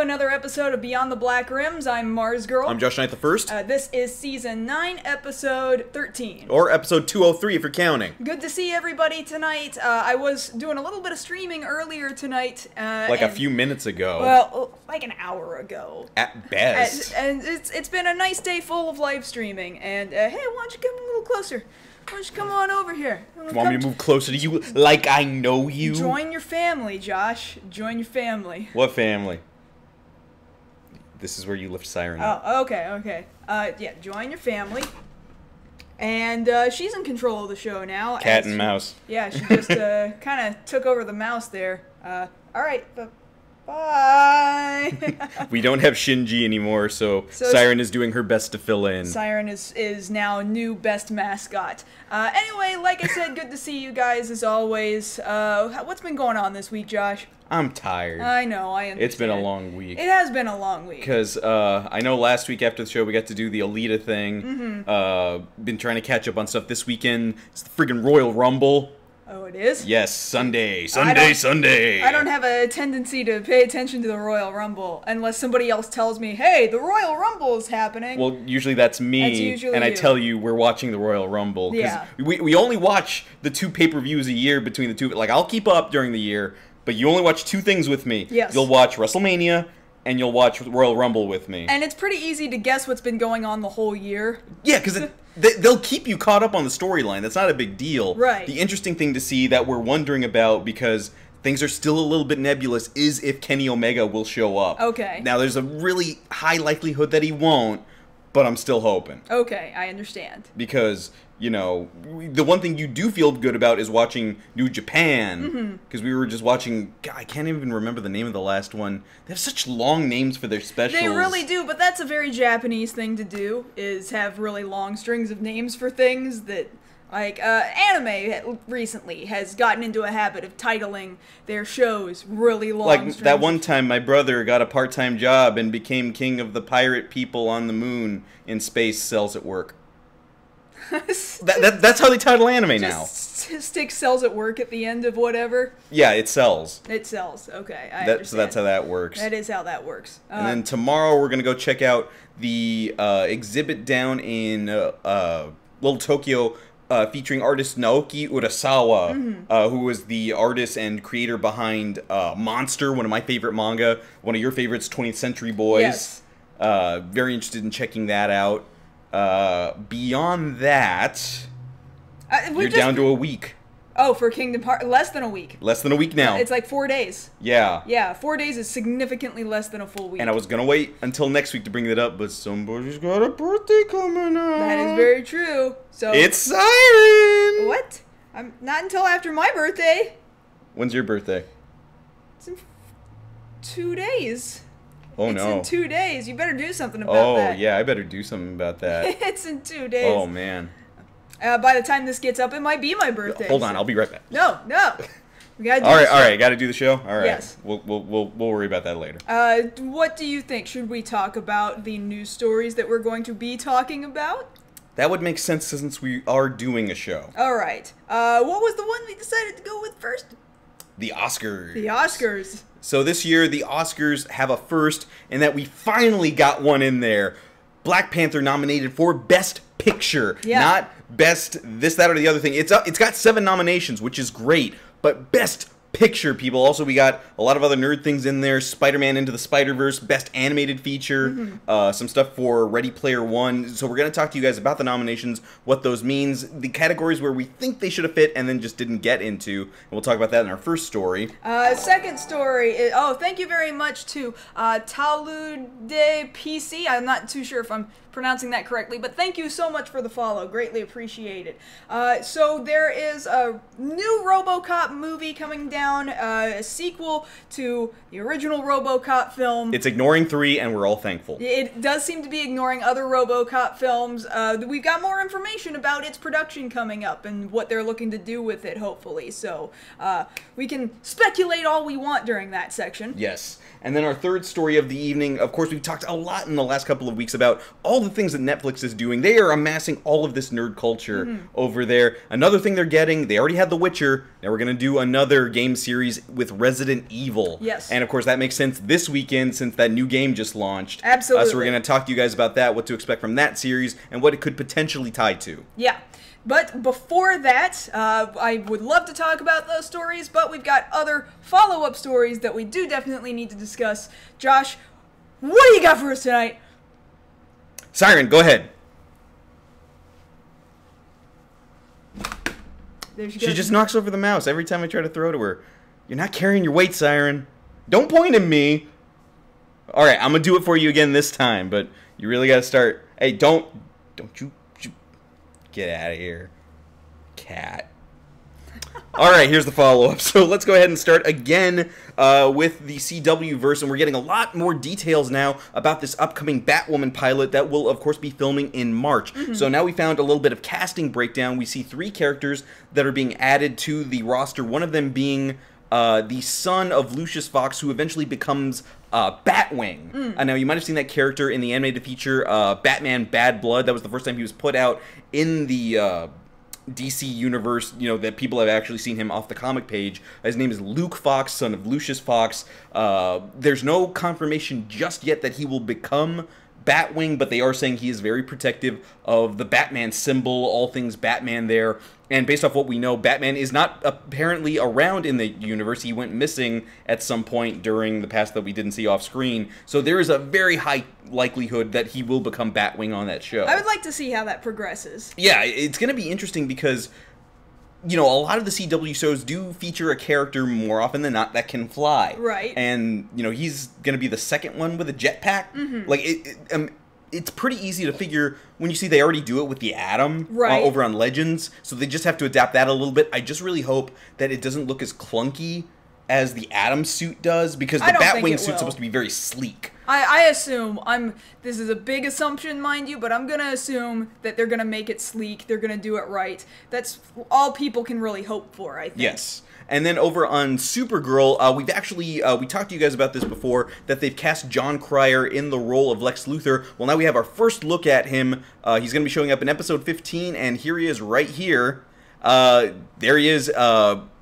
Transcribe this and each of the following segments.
another episode of Beyond the Black Rims. I'm Mars Girl. I'm Josh Knight the First. This is Season 9, Episode 13. Or Episode 203 if you're counting. Good to see everybody tonight. I was doing a little bit of streaming earlier tonight. Like a few minutes ago. Well, like an hour ago. At best. And it's been a nice day full of live streaming. And hey, why don't you come a little closer? Why don't you come on over here? You want me to move closer to you like I know you? Join your family, Josh. Join your family. What family? This is where you lift Siren up. Oh, okay. Yeah, join your family. And she's in control of the show now. Cat and mouse. Yeah, she just kind of took over the mouse there. All right, bye. We don't have Shinji anymore, so Siren is doing her best to fill in. Siren is now new best mascot. Anyway, like I said, good to see you guys as always. What's been going on this week, Josh? I'm tired. I know, I understand. It's been a long week. It has been a long week. Because I know last week after the show we got to do the Alita thing. Mm-hmm. Been trying to catch up on stuff this weekend. It's the friggin' Royal Rumble. Oh, it is? Yes, Sunday. I don't have a tendency to pay attention to the Royal Rumble unless somebody else tells me, hey, the Royal Rumble is happening. Well, usually that's me, that's usually and I you. tell you we're watching the Royal Rumble. Yeah. We only watch the 2 pay-per-views a year between the two. Like, I'll keep up during the year, but you only watch 2 things with me. Yes. You'll watch WrestleMania, and you'll watch Royal Rumble with me. And it's pretty easy to guess what's been going on the whole year. Yeah, because they'll keep you caught up on the storyline. That's not a big deal. Right. The interesting thing to see that we're wondering about, because things are still a little bit nebulous, is if Kenny Omega will show up. Okay. Now, there's a really high likelihood that he won't, but I'm still hoping. Okay, I understand. Because, you know, the one thing you do feel good about is watching New Japan. Because we were just watching, God, I can't even remember the name of the last one. They have such long names for their specials. They really do, but that's a very Japanese thing to do, is have really long strings of names for things that, like, anime recently has gotten into a habit of titling their shows really long Like, strings. that one time my brother got a part-time job and became king of the pirate people on the moon in space cells at work. That's how they title anime now. Stick sells at work at the end of whatever. Yeah, it sells. It sells. Okay, I understand. So that's how that works. That is how that works. And then tomorrow we're gonna go check out the exhibit down in Little Tokyo, featuring artist Naoki Urasawa, who was the artist and creator behind Monster, one of my favorite manga, one of your favorites, 20th Century Boys. Yes. Very interested in checking that out. Beyond that, you're down to a week. Oh, for Kingdom Hearts, less than a week. Less than a week now. It's like 4 days. Yeah. Yeah, 4 days is significantly less than a full week. And I was gonna wait until next week to bring that up, but somebody's got a birthday coming up. That is very true. So it's Siren! What? I'm not until after my birthday. When's your birthday? It's in 2 days. Oh, no. It's in 2 days. You better do something about that. Oh, yeah, I better do something about that. It's in 2 days. Oh, man. By the time this gets up, it might be my birthday. Hold on, I'll be right back. No. We gotta do all right, gotta do the show? All right. Yes. We'll worry about that later. What do you think? Should we talk about the news stories that we're going to be talking about? That would make sense since we are doing a show. All right. What was the one we decided to go with first? The Oscars. The Oscars. So this year, the Oscars have a first, in that we finally got one in there. Black Panther nominated for Best Picture, not Best this, that, or the other thing. It's got 7 nominations, which is great, but Best Picture, people. Also, we got a lot of other nerd things in there. Spider-Man Into the Spider-Verse, Best Animated Feature, some stuff for Ready Player One. So we're going to talk to you guys about the nominations, what those means, the categories where we think they should have fit and then just didn't get into. And we'll talk about that in our first story. Second story is, thank you very much to Talude PC. I'm not too sure if I'm pronouncing that correctly, but thank you so much for the follow. Greatly appreciated. So there is a new Robocop movie coming down, a sequel to the original Robocop film. It's ignoring 3, and we're all thankful. It does seem to be ignoring other Robocop films. We've got more information about its production coming up and what they're looking to do with it, hopefully. So we can speculate all we want during that section. Yes. And then our third story of the evening, of course, we've talked a lot in the last couple of weeks about all the things that Netflix is doing. They are amassing all of this nerd culture over there. Another thing they're getting, they already had The Witcher. Now we're going to do another game game series with Resident Evil. Yes. And of course, that makes sense this weekend since that new game just launched. Absolutely. So we're going to talk to you guys about that, what to expect from that series, and what it could potentially tie to. Yeah. But before that, I would love to talk about those stories, but we've got other follow-up stories that we do definitely need to discuss. Josh, what do you got for us tonight? Siren, go ahead. There She just knocks over the mouse every time I try to throw to her. You're not carrying your weight, Siren. Don't point at me. All right, I'm going to do it for you again this time, but you really got to start. Hey, don't you get out of here, cat. All right, here's the follow-up. So let's go ahead and start again with the CW verse, and we're getting a lot more details now about this upcoming Batwoman pilot that will, of course, be filming in March. So now we found a little bit of casting breakdown. We see 3 characters that are being added to the roster, one of them being the son of Lucius Fox, who eventually becomes Batwing. Now, you might have seen that character in the animated feature Batman Bad Blood. That was the first time he was put out in the DC universe, you know, that people have actually seen him off the comic page. His name is Luke Fox, son of Lucius Fox. There's no confirmation just yet that he will become Batwing, but they are saying he is very protective of the Batman symbol, all things Batman there. And based off what we know, Batman is not apparently around in the universe. He went missing at some point during the past that we didn't see off screen. So there is a very high likelihood that he will become Batwing on that show. I would like to see how that progresses. Yeah, it's going to be interesting because, you know, a lot of the CW shows do feature a character more often than not that can fly. Right. And, you know, he's going to be the second one with a jetpack. Like, it's pretty easy to figure when you see they already do it with the Atom over on Legends, so they just have to adapt that a little bit. I just really hope that it doesn't look as clunky as the Atom suit does, because the Batwing suit's supposed to be very sleek. I assume, this is a big assumption, mind you, but I'm going to assume that they're going to make it sleek, they're going to do it right. That's all people can really hope for, I think. Yes. And then over on Supergirl, we've actually, we talked to you guys about this before, that they've cast John Cryer in the role of Lex Luthor. Well, now we have our first look at him. He's going to be showing up in episode 15, and here he is right here. There he is,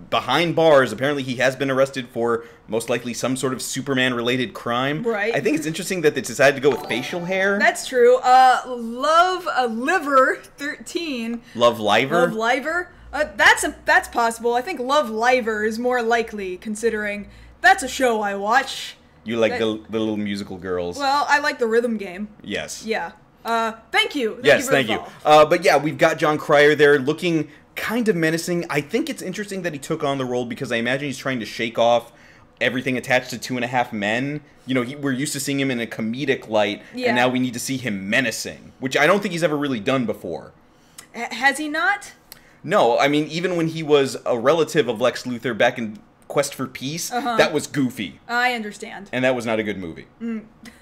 behind bars. Apparently he has been arrested for most likely some sort of Superman-related crime. Right. I think it's interesting that they decided to go with facial hair. That's true. Love Liver 13. Love Liver? Love Liver? That's possible. I think Love Liver is more likely, considering that's a show I watch. You like the little musical girls. Well, I like the rhythm game. Yes. Yeah. Thank you. Thank you. But yeah, we've got John Cryer there looking kind of menacing. I think it's interesting that he took on the role because I imagine he's trying to shake off everything attached to 2.5 Men. You know, we're used to seeing him in a comedic light, and now we need to see him menacing, which I don't think he's ever really done before. Has he not? No, I mean, even when he was a relative of Lex Luthor back in Quest for Peace, that was goofy. I understand. And that was not a good movie.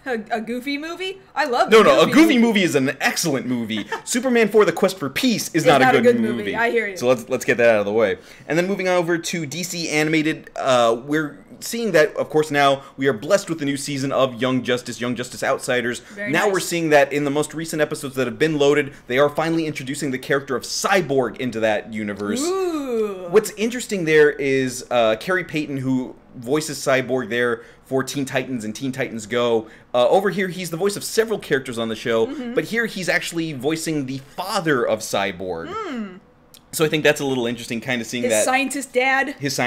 A goofy movie? I love a goofy movie is an excellent movie. Superman 4: The Quest for Peace is not a good movie. I hear you. So let's get that out of the way. And then moving over to DC Animated, we're seeing that, of course, now we are blessed with the new season of Young Justice Outsiders. Very now nice. We're seeing that in the most recent episodes that have been loaded, they are finally introducing the character of Cyborg into that universe. Ooh. What's interesting there is Carrie Payton, who voices Cyborg there for Teen Titans and Teen Titans Go. Over here, he's the voice of several characters on the show, but here he's actually voicing the father of Cyborg. So I think that's a little interesting, kind of seeing His scientist dad, who's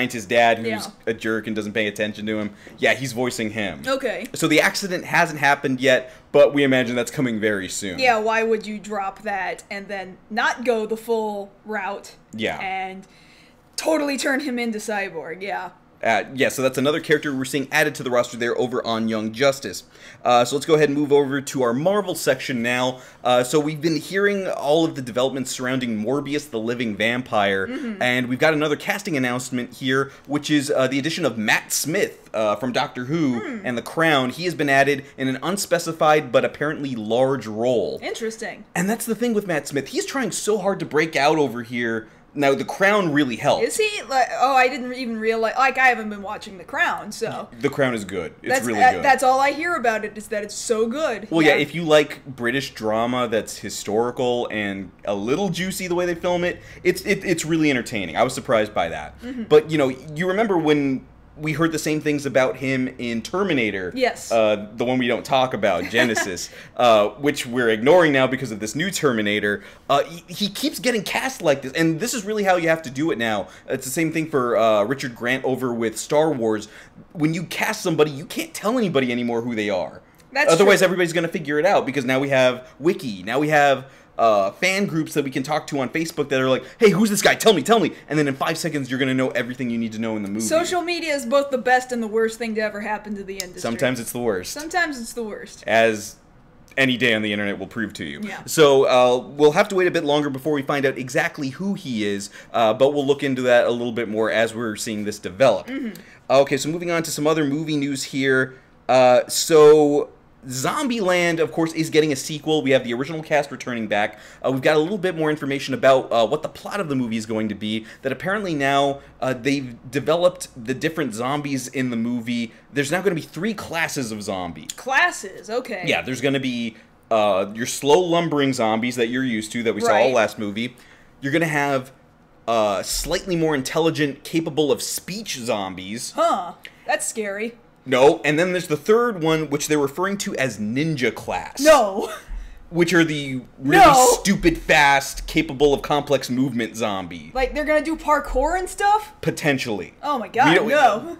a jerk and doesn't pay attention to him. Yeah, he's voicing him. Okay. So the accident hasn't happened yet, but we imagine that's coming very soon. Yeah, why would you drop that and then not go the full route? Yeah. And totally turn him into Cyborg, yeah. Yeah, so that's another character we're seeing added to the roster there over on Young Justice. So let's go ahead and move over to our Marvel section now. So we've been hearing all of the developments surrounding Morbius the Living Vampire, and we've got another casting announcement here, which is the addition of Matt Smith from Doctor Who and The Crown. He has been added in an unspecified but apparently large role. Interesting. And that's the thing with Matt Smith. He's trying so hard to break out over here Now, The Crown really helped. Is he? Like, oh, I didn't even realize. Like, I haven't been watching The Crown, so. The Crown is good. It's really good. That's all I hear about it, is that it's so good. Well, yeah, if you like British drama that's historical and a little juicy the way they film it, it's really entertaining. I was surprised by that. But, you know, you remember when we heard the same things about him in Terminator. Yes. The one we don't talk about, Genesis, which we're ignoring now because of this new Terminator. He keeps getting cast like this, and this is really how you have to do it now. It's the same thing for Richard Grant over with Star Wars. When you cast somebody, you can't tell anybody anymore who they are. Otherwise, everybody's going to figure it out, because now we have Wiki. Now we have fan groups that we can talk to on Facebook that are like, hey, who's this guy? Tell me, tell me. And then in 5 seconds, you're going to know everything you need to know in the movie. Social media is both the best and the worst thing to ever happen to the industry. Sometimes it's the worst. Sometimes it's the worst. As any day on the internet will prove to you. Yeah. So we'll have to wait a bit longer before we find out exactly who he is, but we'll look into that a little bit more as we're seeing this develop. Okay, so moving on to some other movie news here. So Zombieland, of course, is getting a sequel. We have the original cast returning back. We've got a little bit more information about what the plot of the movie is going to be, that apparently now they've developed the different zombies in the movie. There's now going to be 3 classes of zombies. Classes, okay. Yeah, there's going to be your slow lumbering zombies that you're used to, that we saw last movie. You're going to have slightly more intelligent, capable of speech zombies. Huh, that's scary. No, and then there's the third one, which they're referring to as Ninja Class. No. Which are the really stupid, fast, capable of complex movement zombie. Like, they're gonna do parkour and stuff? Potentially. Oh my god, no.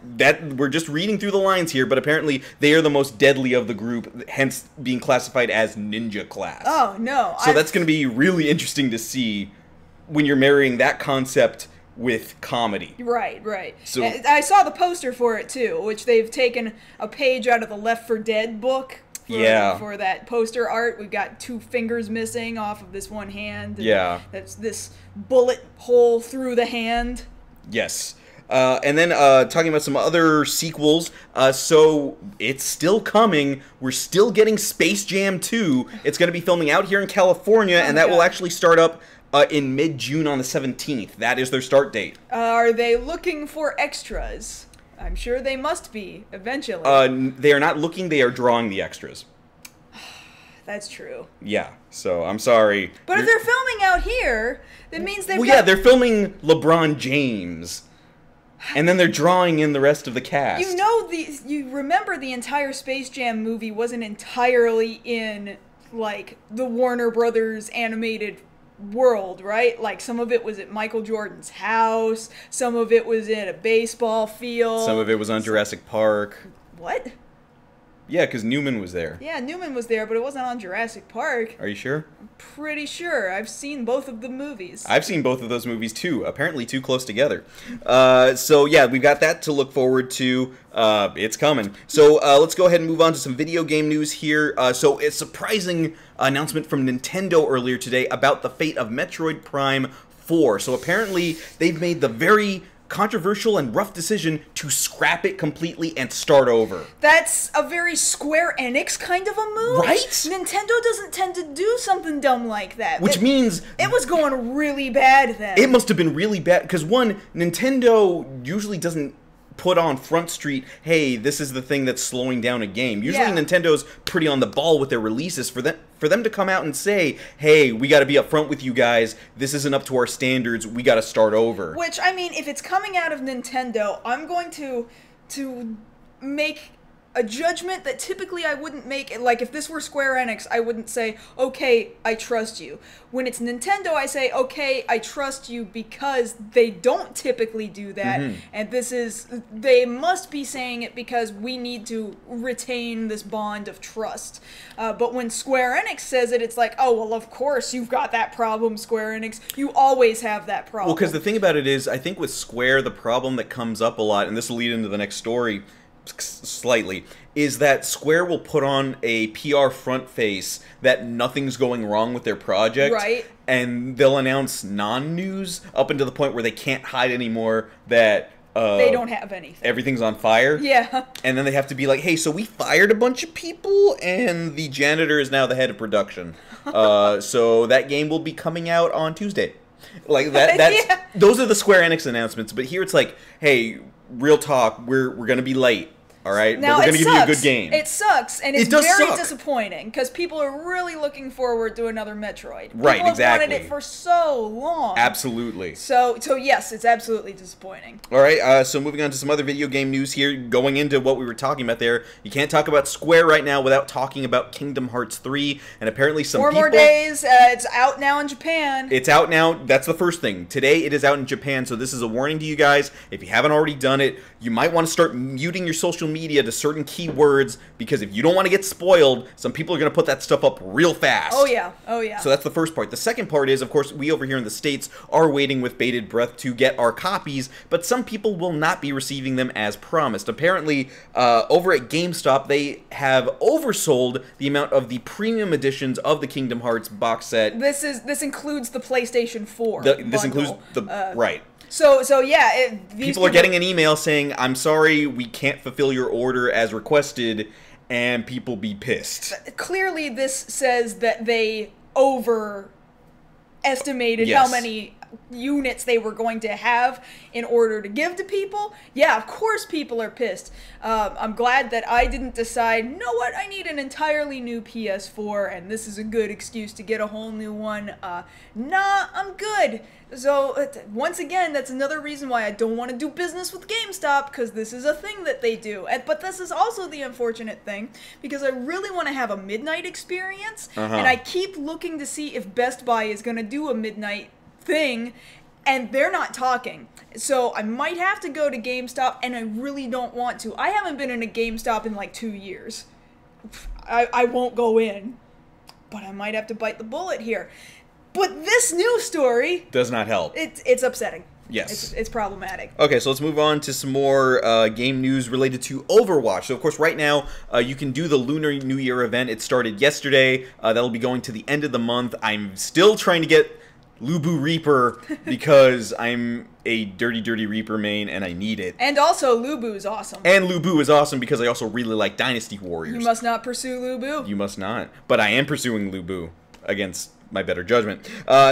We're just reading through the lines here, but apparently they are the most deadly of the group, hence being classified as Ninja Class. Oh, no. So that's gonna be really interesting to see when you're marrying that concept with comedy. Right, right. So I saw the poster for it too, which they've taken a page out of the Left 4 Dead book for that poster art. We've got 2 fingers missing off of this one hand. Yeah. That's this bullet hole through the hand. Yes. And then talking about some other sequels, so it's still coming. We're still getting Space Jam 2. It's going to be filming out here in California, and that will actually start up in mid-June on the 17th. That is their start date. Are they looking for extras? I'm sure they must be, eventually. They are not looking, they are drawing the extras. That's true. Yeah, so I'm sorry. But if they're filming out here, that means they've yeah, they're filming LeBron James. And then they're drawing in the rest of the cast. You know, you remember the entire Space Jam movie wasn't entirely in, like, the Warner Brothers animated world, right? Like, some of it was at Michael Jordan's house, some of it was in a baseball field. Some of it was on Jurassic Park. What? Yeah, because Newman was there. Yeah, Newman was there, but it wasn't on Jurassic Park. Are you sure? I'm pretty sure. I've seen both of the movies. I've seen both of those movies too, apparently too close together. So yeah, we've got that to look forward to. It's coming. So let's go ahead and move on to some video game news here. So a surprising announcement from Nintendo earlier today about the fate of Metroid Prime 4. So apparently they've made the very controversial and rough decision to scrap it completely and start over. That's a very Square Enix kind of a move. Right? Nintendo doesn't tend to do something dumb like that. Which means it was going really bad then. It must have been really bad, because one, Nintendo usually doesn't put on Front Street, hey, this is the thing that's slowing down a game. Usually Nintendo's pretty on the ball with their releases. For them to come out and say, hey, we got to be upfront with you guys, this isn't up to our standards, we got to start over. Which, I mean, if it's coming out of Nintendo, I'm going to make a judgment that typically I wouldn't make. Like, if this were Square Enix, I wouldn't say, okay, I trust you. When it's Nintendo, I say, okay, I trust you, because they don't typically do that. And they must be saying it because we need to retain this bond of trust. But when Square Enix says it, it's like, oh, well, of course you've got that problem, Square Enix. You always have that problem. Well, because the thing about it is, I think with Square, the problem that comes up a lot, and this will lead into the next story slightly, is that Square will put on a PR front face that nothing's going wrong with their project. Right. And they'll announce non-news up until the point where they can't hide anymore that they don't have anything. Everything's on fire. Yeah. And then they have to be like, hey, so we fired a bunch of people, and the janitor is now the head of production. So that game will be coming out on Tuesday. Like that's Yeah. those are the Square Enix announcements. But here it's like, hey, real talk, we're gonna be late. All right, now, but we're going to give you a good game. It sucks, and it's does very suck. disappointing because people are really looking forward to another Metroid. Right, People exactly. have wanted it for so long. Absolutely. So yes, it's absolutely disappointing. All right, so moving on to some other video game news here. Going into what we were talking about there, you can't talk about Square right now without talking about Kingdom Hearts 3, and apparently some Four people... more days. It's out now in Japan. It's out now. That's the first thing. Today it is out in Japan, so this is a warning to you guys. If you haven't already done it, you might want to start muting your social media to certain keywords, because if you don't want to get spoiled, some people are going to put that stuff up real fast. Oh yeah, oh yeah. So that's the first part. The second part is, of course, we over here in the States are waiting with bated breath to get our copies, but some people will not be receiving them as promised. Apparently, over at GameStop, they have oversold the amount of the premium editions of the Kingdom Hearts box set. This includes the PlayStation 4 This includes the... right. So yeah, people are getting an email saying, I'm sorry, we can't fulfill your order as requested, and people be pissed. Clearly, this says that they overestimated Yes. how many units they were going to have in order to give to people. Yeah, of course people are pissed. I'm glad that I didn't decide, you know what, I need an entirely new PS4, and this is a good excuse to get a whole new one. Nah, I'm good. So, once again, that's another reason why I don't want to do business with GameStop, because this is a thing that they do. But this is also the unfortunate thing, because I really want to have a midnight experience, and I keep looking to see if Best Buy is going to do a midnight thing, and they're not talking. So I might have to go to GameStop, and I really don't want to. I haven't been in a GameStop in like 2 years. I won't go in, but I might have to bite the bullet here. But this news story does not help. It's upsetting. Yes. It's problematic. Okay, so let's move on to some more game news related to Overwatch. So, of course, right now, you can do the Lunar New Year event. It started yesterday. That'll be going to the end of the month. I'm still trying to get Lubu Reaper because I'm a Dirty Reaper main and I need it. And also, Lubu is awesome. And Lubu is awesome because I also really like Dynasty Warriors. You must not pursue Lubu. You must not. But I am pursuing Lubu against my better judgment.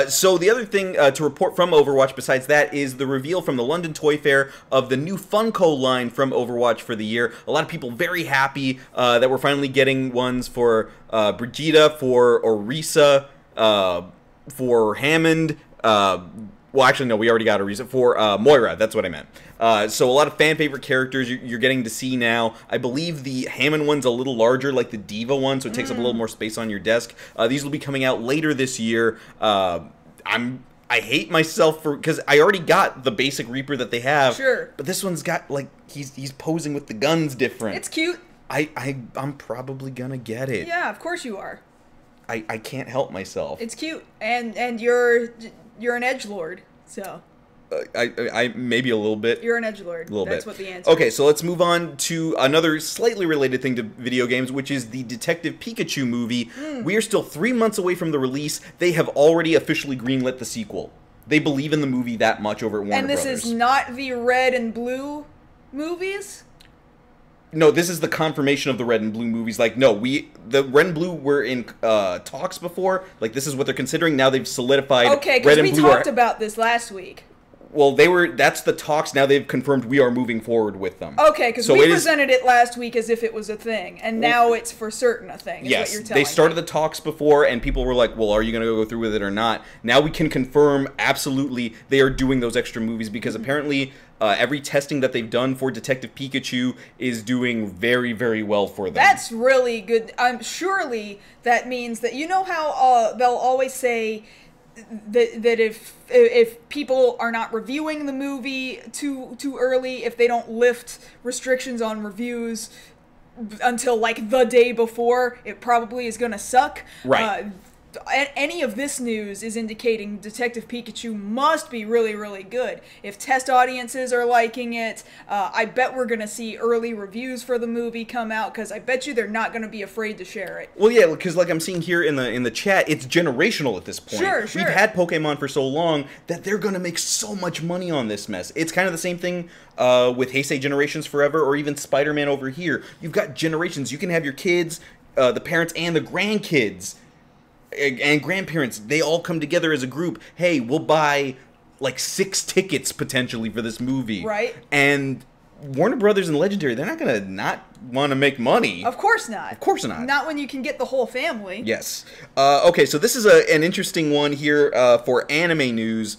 So the other thing to report from Overwatch besides that is the reveal from the London Toy Fair of the new Funko line from Overwatch for the year. A lot of people very happy that we're finally getting ones for Brigitte, for Orisa, for Hammond, well, actually, no, we already got Orisa, for Moira, that's what I meant. So a lot of fan-favorite characters you're getting to see now. I believe the Hammond one's a little larger, like the Diva one, so it takes up a little more space on your desk. These will be coming out later this year. I hate myself because I already got the basic Reaper that they have. Sure. But this one's got, like, he's posing with the guns different. It's cute. I'm probably gonna get it. Yeah, of course you are. I can't help myself. It's cute, and you're an edgelord, so. I maybe a little bit. You're an edgelord. That's what the answer Okay, so let's move on to another slightly related thing to video games, which is the Detective Pikachu movie. We are still 3 months away from the release. They have already officially greenlit the sequel. They believe in the movie that much over at Warner Brothers. And this is not the red and blue movies? No, this is the confirmation of the red and blue movies. Like, no, the red and blue were in talks before. Like, this is what they're considering. Now they've solidified. Okay, because we talked about this last week. Well, that's the talks. Now they've confirmed we are moving forward with them. Okay, because we presented it last week as if it was a thing, and now it's for certain a thing, is what you're telling they started me. the talks before, and people were like, well, are you going to go through with it or not? Now we can confirm, absolutely, they are doing those extra movies, because apparently every testing that they've done for Detective Pikachu is doing very, very well for them. That's really good. Surely that means that, you know how they'll always say that if people are not reviewing the movie too early, if they don't lift restrictions on reviews until like the day before, it probably is gonna suck. Right. Any of this news is indicating Detective Pikachu must be really, really good. If test audiences are liking it, I bet we're going to see early reviews for the movie come out, because I bet you they're not going to be afraid to share it. Well, yeah, because like I'm seeing here in the chat, it's generational at this point. Sure. We've had Pokemon for so long that they're going to make so much money on this mess. It's kind of the same thing with Heisei Generations Forever, or even Spider-Man over here. You've got generations. You can have your kids, the parents, and the grandkids. and grandparents, they all come together as a group. Hey, we'll buy like 6 tickets potentially for this movie. Right. And Warner Brothers and Legendary, they're not going to not want to make money. Of course not. Of course not. Not when you can get the whole family. Yes. Okay, so this is an interesting one here for anime news.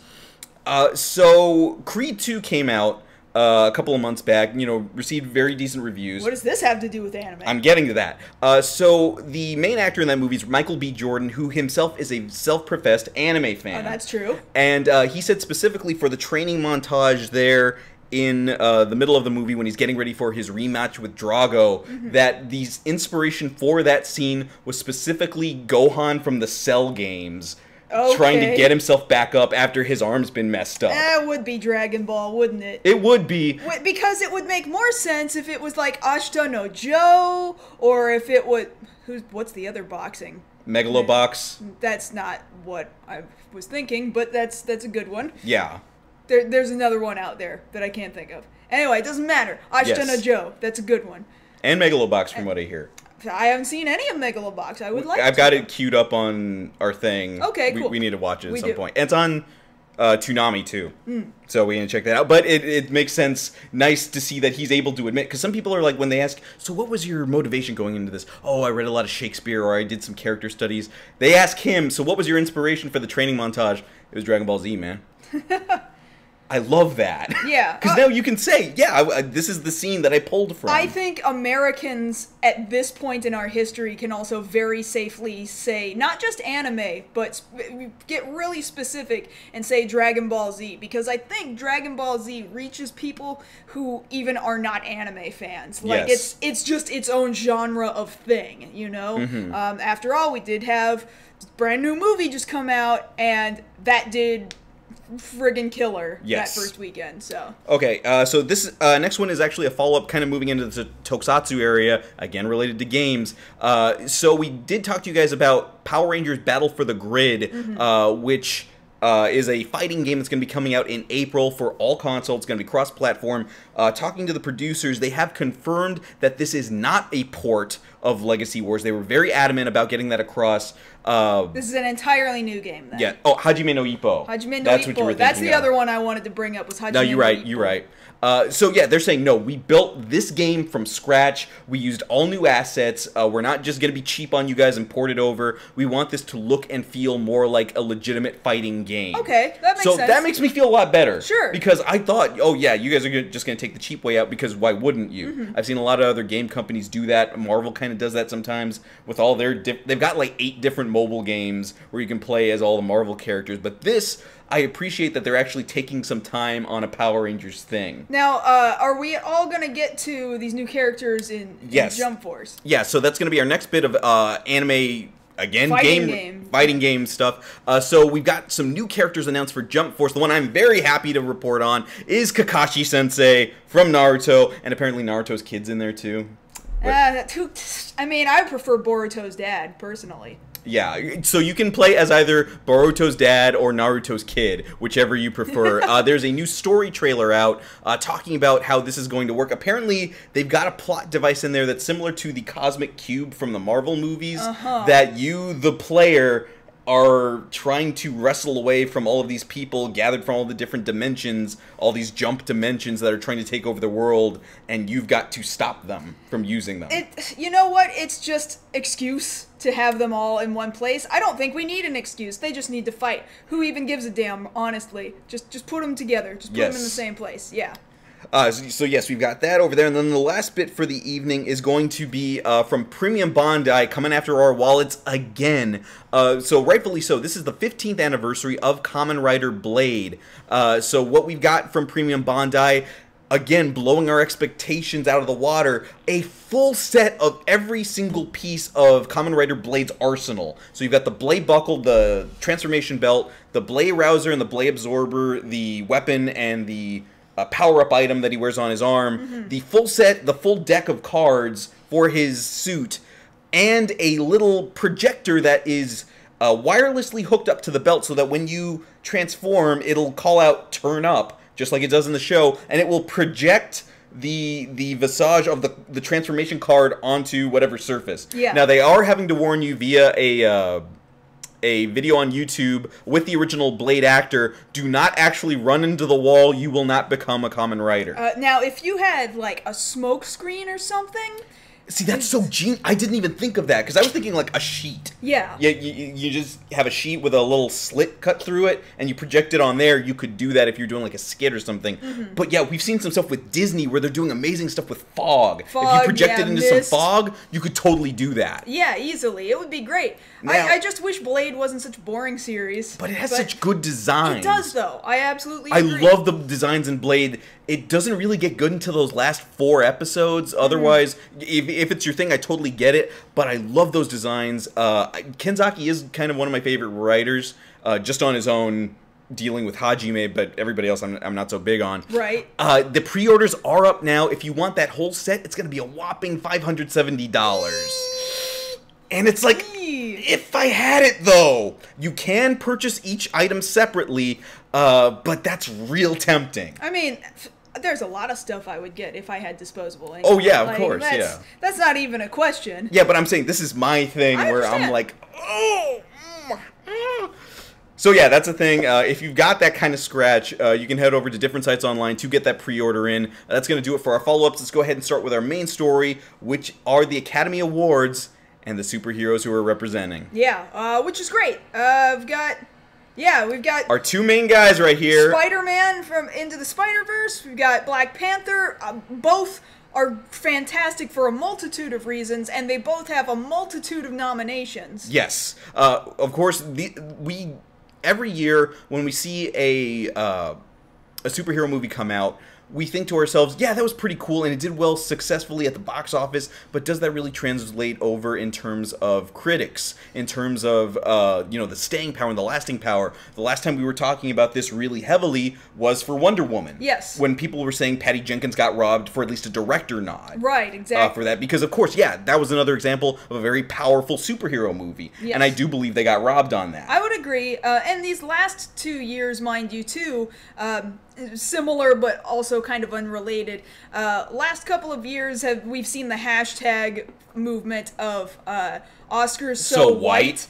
So Creed 2 came out a couple of months back, received very decent reviews. What does this have to do with anime? I'm getting to that. So the main actor in that movie is Michael B. Jordan, who himself is a self-professed anime fan. Oh, that's true. And he said specifically for the training montage there in the middle of the movie when he's getting ready for his rematch with Drago, that the inspiration for that scene was specifically Gohan from the Cell games. Okay. Trying to get himself back up after his arm's been messed up. It would be Dragon Ball, wouldn't it? It would be. Because it would make more sense if it was like Ashita no Joe, or if it would... What's the other boxing? Megalobox. That's not what I was thinking, but that's a good one. Yeah. There's another one out there that I can't think of. Anyway, it doesn't matter. Ashita no Joe. That's a good one. And Megalobox, from what I hear. I haven't seen any of Megalobox. I would like to. I've got it queued up on our thing. Okay, cool. We need to watch it at some point. And it's on Toonami, too. So we need to check that out. But it makes sense. Nice to see that he's able to admit. Because some people are like, when they ask, so what was your motivation going into this? Oh, I read a lot of Shakespeare, or I did some character studies. They ask him, so what was your inspiration for the training montage? It was Dragon Ball Z, man. I love that. Yeah. Because now you can say, yeah, this is the scene that I pulled from. I think Americans at this point in our history can also very safely say, not just anime, but get really specific and say Dragon Ball Z. Because I think Dragon Ball Z reaches people who even are not anime fans. Like, yes. It's just its own genre of thing, After all, we did have a brand new movie just come out, and that did... friggin' killer that first weekend, so. Okay, so this next one is actually a follow-up, kind of moving into the tokusatsu area, again related to games. So we did talk to you guys about Power Rangers Battle for the Grid, which is a fighting game that's going to be coming out in April for all consoles. It's going to be cross-platform. Talking to the producers, they have confirmed that this is not a port of Legacy Wars. They were very adamant about getting that across. This is an entirely new game, then. Yeah. Oh, Hajime no Ippo. Hajime no That's Ippo. what you were thinking That's the of. other one I wanted to bring up was Hajime no Ippo. No, you're right. So yeah, they're saying, no, we built this game from scratch. We used all new assets. We're not just going to be cheap on you guys and port it over. We want this to look and feel more like a legitimate fighting game. Okay, that makes sense. So that makes me feel a lot better. Sure. Because I thought, oh yeah, you guys are just going to take the cheap way out, because why wouldn't you? I've seen a lot of other game companies do that. Marvel kind of does that sometimes with all their... They've got like 8 different mobile games where you can play as all the Marvel characters. But this... I appreciate that they're actually taking some time on a Power Rangers thing. Now, are we all going to get to these new characters in Jump Force? Yeah, so that's going to be our next bit of anime, again, fighting game stuff. So we've got some new characters announced for Jump Force. The one I'm very happy to report on is Kakashi-sensei from Naruto, and apparently Naruto's kid's in there too. I mean, I prefer Boruto's dad, personally. Yeah, so you can play as either Boruto's dad or Naruto's kid, whichever you prefer. There's a new story trailer out talking about how this is going to work. Apparently, they've got a plot device in there that's similar to the Cosmic Cube from the Marvel movies, that you, the player, are trying to wrestle away from all of these people gathered from all the different dimensions, all these jump dimensions that are trying to take over the world, and you've got to stop them from using them. You know what? It's just excuse to have them all in one place. I don't think we need an excuse. They just need to fight. Who even gives a damn, honestly? Just put them together. Just put them in the same place. Yeah. So yes, we've got that over there, and then the last bit for the evening is going to be from Premium Bandai, coming after our wallets again. So rightfully so, this is the 15th anniversary of Kamen Rider Blade. So what we've got from Premium Bandai, again, blowing our expectations out of the water, a full set of every single piece of Kamen Rider Blade's arsenal. So you've got the blade buckle, the transformation belt, the blade rouser and the blade absorber, the weapon, and the power-up item that he wears on his arm, the full set, the full deck of cards for his suit, and a little projector that is wirelessly hooked up to the belt so that when you transform, it'll call out "turn up," just like it does in the show, and it will project the visage of the transformation card onto whatever surface. Yeah. Now, they are having to warn you via a video on YouTube with the original Blade actor. Do not actually run into the wall. You will not become a common writer. Now, if you had, like, a smoke screen or something... See, that's so genius. I didn't even think of that, because I was thinking, like, a sheet. Yeah. You just have a sheet with a little slit cut through it, and you project it on there. You could do that if you're doing, like, a skit or something. Mm-hmm. But, yeah, we've seen some stuff with Disney where they're doing amazing stuff with fog. If you project it into some fog, you could totally do that. Yeah, easily. It would be great. Now, I just wish Blade wasn't such a boring series. But it has such good designs. It does, though. I absolutely agree. I love the designs in Blade. It doesn't really get good until those last 4 episodes. Otherwise, if it's your thing, I totally get it. But I love those designs. Kenzaki is kind of one of my favorite writers, just on his own, dealing with Hajime, but everybody else I'm not so big on. Right. The pre-orders are up now. If you want that whole set, it's going to be a whopping $570. And it's like, if I had it, though. You can purchase each item separately, but that's real tempting. I mean... There's a lot of stuff I would get if I had disposable income. Oh, yeah, of course, yeah. That's not even a question. Yeah, but I'm saying this is my thing where I'm like, oh. So, yeah, that's a thing. If you've got that kind of scratch, you can head over to different sites online to get that pre-order in. That's going to do it for our follow-ups. Let's go ahead and start with our main story, which are the Academy Awards and the superheroes who are representing. Yeah, which is great. We've got our 2 main guys right here. Spider-Man from Into the Spider-Verse. We've got Black Panther. Both are fantastic for a multitude of reasons, and they both have a multitude of nominations. Yes. Of course, every year when we see a superhero movie come out, we think to ourselves, yeah, that was pretty cool, and it did well successfully at the box office, but does that really translate over in terms of critics, in terms of, the staying power and the lasting power? The last time we were talking about this really heavily was for Wonder Woman. Yes. When people were saying Patty Jenkins got robbed for at least a director nod. Right, exactly. For that, because, of course, yeah, that was another example of a very powerful superhero movie, yes. And I do believe they got robbed on that. I would agree, and these last 2 years, mind you, too, similar but also kind of unrelated. Last couple of years we've seen the hashtag movement of Oscars so white.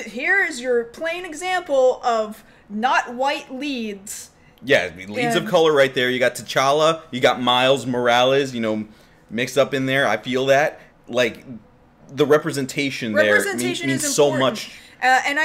Here is your plain example of not white leads. Yeah, leads of color right there. You got T'Challa, you got Miles Morales, mixed up in there. I feel that. Like, the representation there means so much. And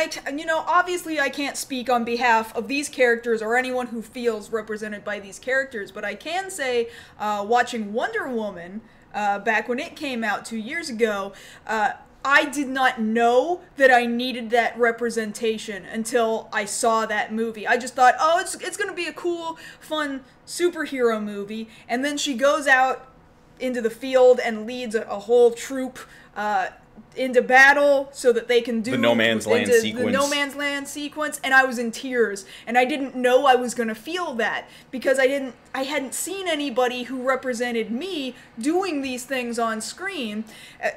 obviously I can't speak on behalf of these characters or anyone who feels represented by these characters, but I can say, watching Wonder Woman, back when it came out 2 years ago, I did not know that I needed that representation until I saw that movie. I just thought, oh, it's going to be a cool, fun superhero movie, and then she goes out into the field and leads a whole troop, into battle so that they can do the No Man's Land sequence. The No Man's Land sequence, and I was in tears, and I didn't know I was gonna feel that because I hadn't seen anybody who represented me doing these things on screen,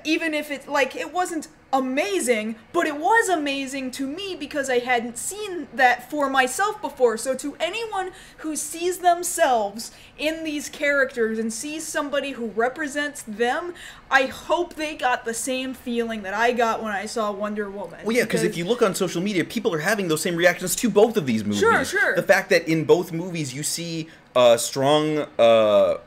even if it wasn't amazing, but it was amazing to me because I hadn't seen that for myself before. So to anyone who sees themselves in these characters and sees somebody who represents them, I hope they got the same feeling that I got when I saw Wonder Woman. Well, yeah, because if you look on social media, people are having those same reactions to both of these movies. Sure. The fact that in both movies you see strong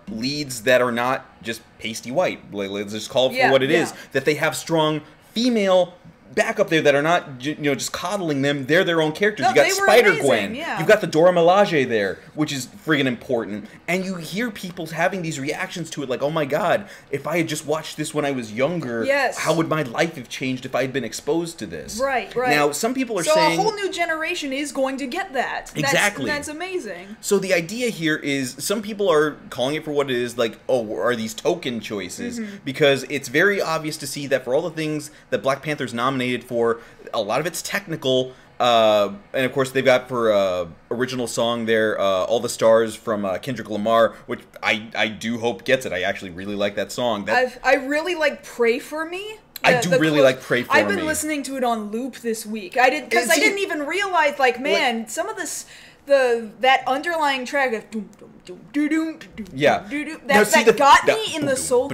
leads that are not just pasty white, let's just call it for what it is, that they have strong female backup there that are not just coddling them. They're their own characters. No, you got Spider-Gwen. Yeah. You've got the Dora Milaje there, which is friggin' important. And you hear people having these reactions to it like, oh my god, if I had just watched this when I was younger, how would my life have changed if I had been exposed to this? Right. Now, some people are saying... So a whole new generation is going to get that. Exactly. That's amazing. So the idea here is, some people are calling it for what it is, like, oh, are these token choices? Mm-hmm. Because it's very obvious to see that for all the things that Black Panther's nominated for, a lot of it's technical, and of course they've got for original song there, All the Stars from Kendrick Lamar, which I do hope gets it. I actually really like that song. I really like Pray For Me. I do really like Pray For Me. I've been listening to it on loop this week. I didn't even realize, like, man, some of this that underlying track of doom doom doom doom doom doom Yeah. doom that got me in the soul.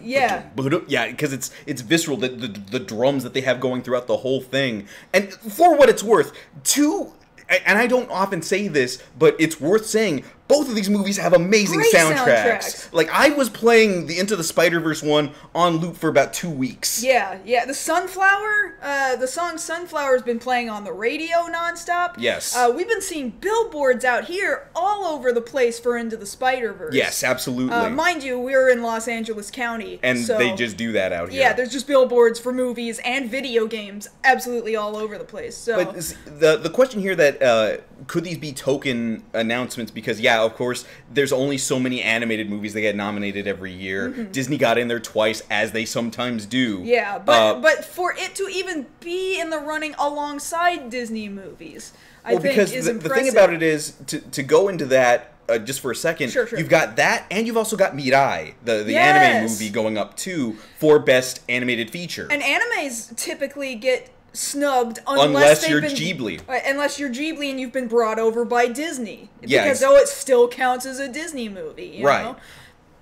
Yeah. Yeah, because it's visceral. The drums that they have going throughout the whole thing, and for what it's worth, and I don't often say this, but it's worth saying, both of these movies have amazing Great soundtracks. Like, I was playing the Into the Spider-Verse one on loop for about 2 weeks. Yeah. The Sunflower, the song Sunflower has been playing on the radio nonstop. Yes. We've been seeing billboards out here all over the place for Into the Spider-Verse. Yes, absolutely. Mind you, we're in Los Angeles County. And so, they just do that out here. Yeah, there's just billboards for movies and video games absolutely all over the place. So. But the question here that, could these be token announcements? Because, yeah, of course, there's only so many animated movies that get nominated every year. Mm-hmm. Disney got in there twice, as they sometimes do. Yeah, but for it to even be in the running alongside Disney movies, I think because is the impressive. thing about it is, to go into that just for a second, Sure. you've got that, and you've also got Mirai, the Yes. anime movie, going up, too, for Best Animated Feature. And animes typically get snubbed Unless you're Ghibli. Unless you're Ghibli and you've been brought over by Disney. Yeah, because though it still counts as a Disney movie, you know?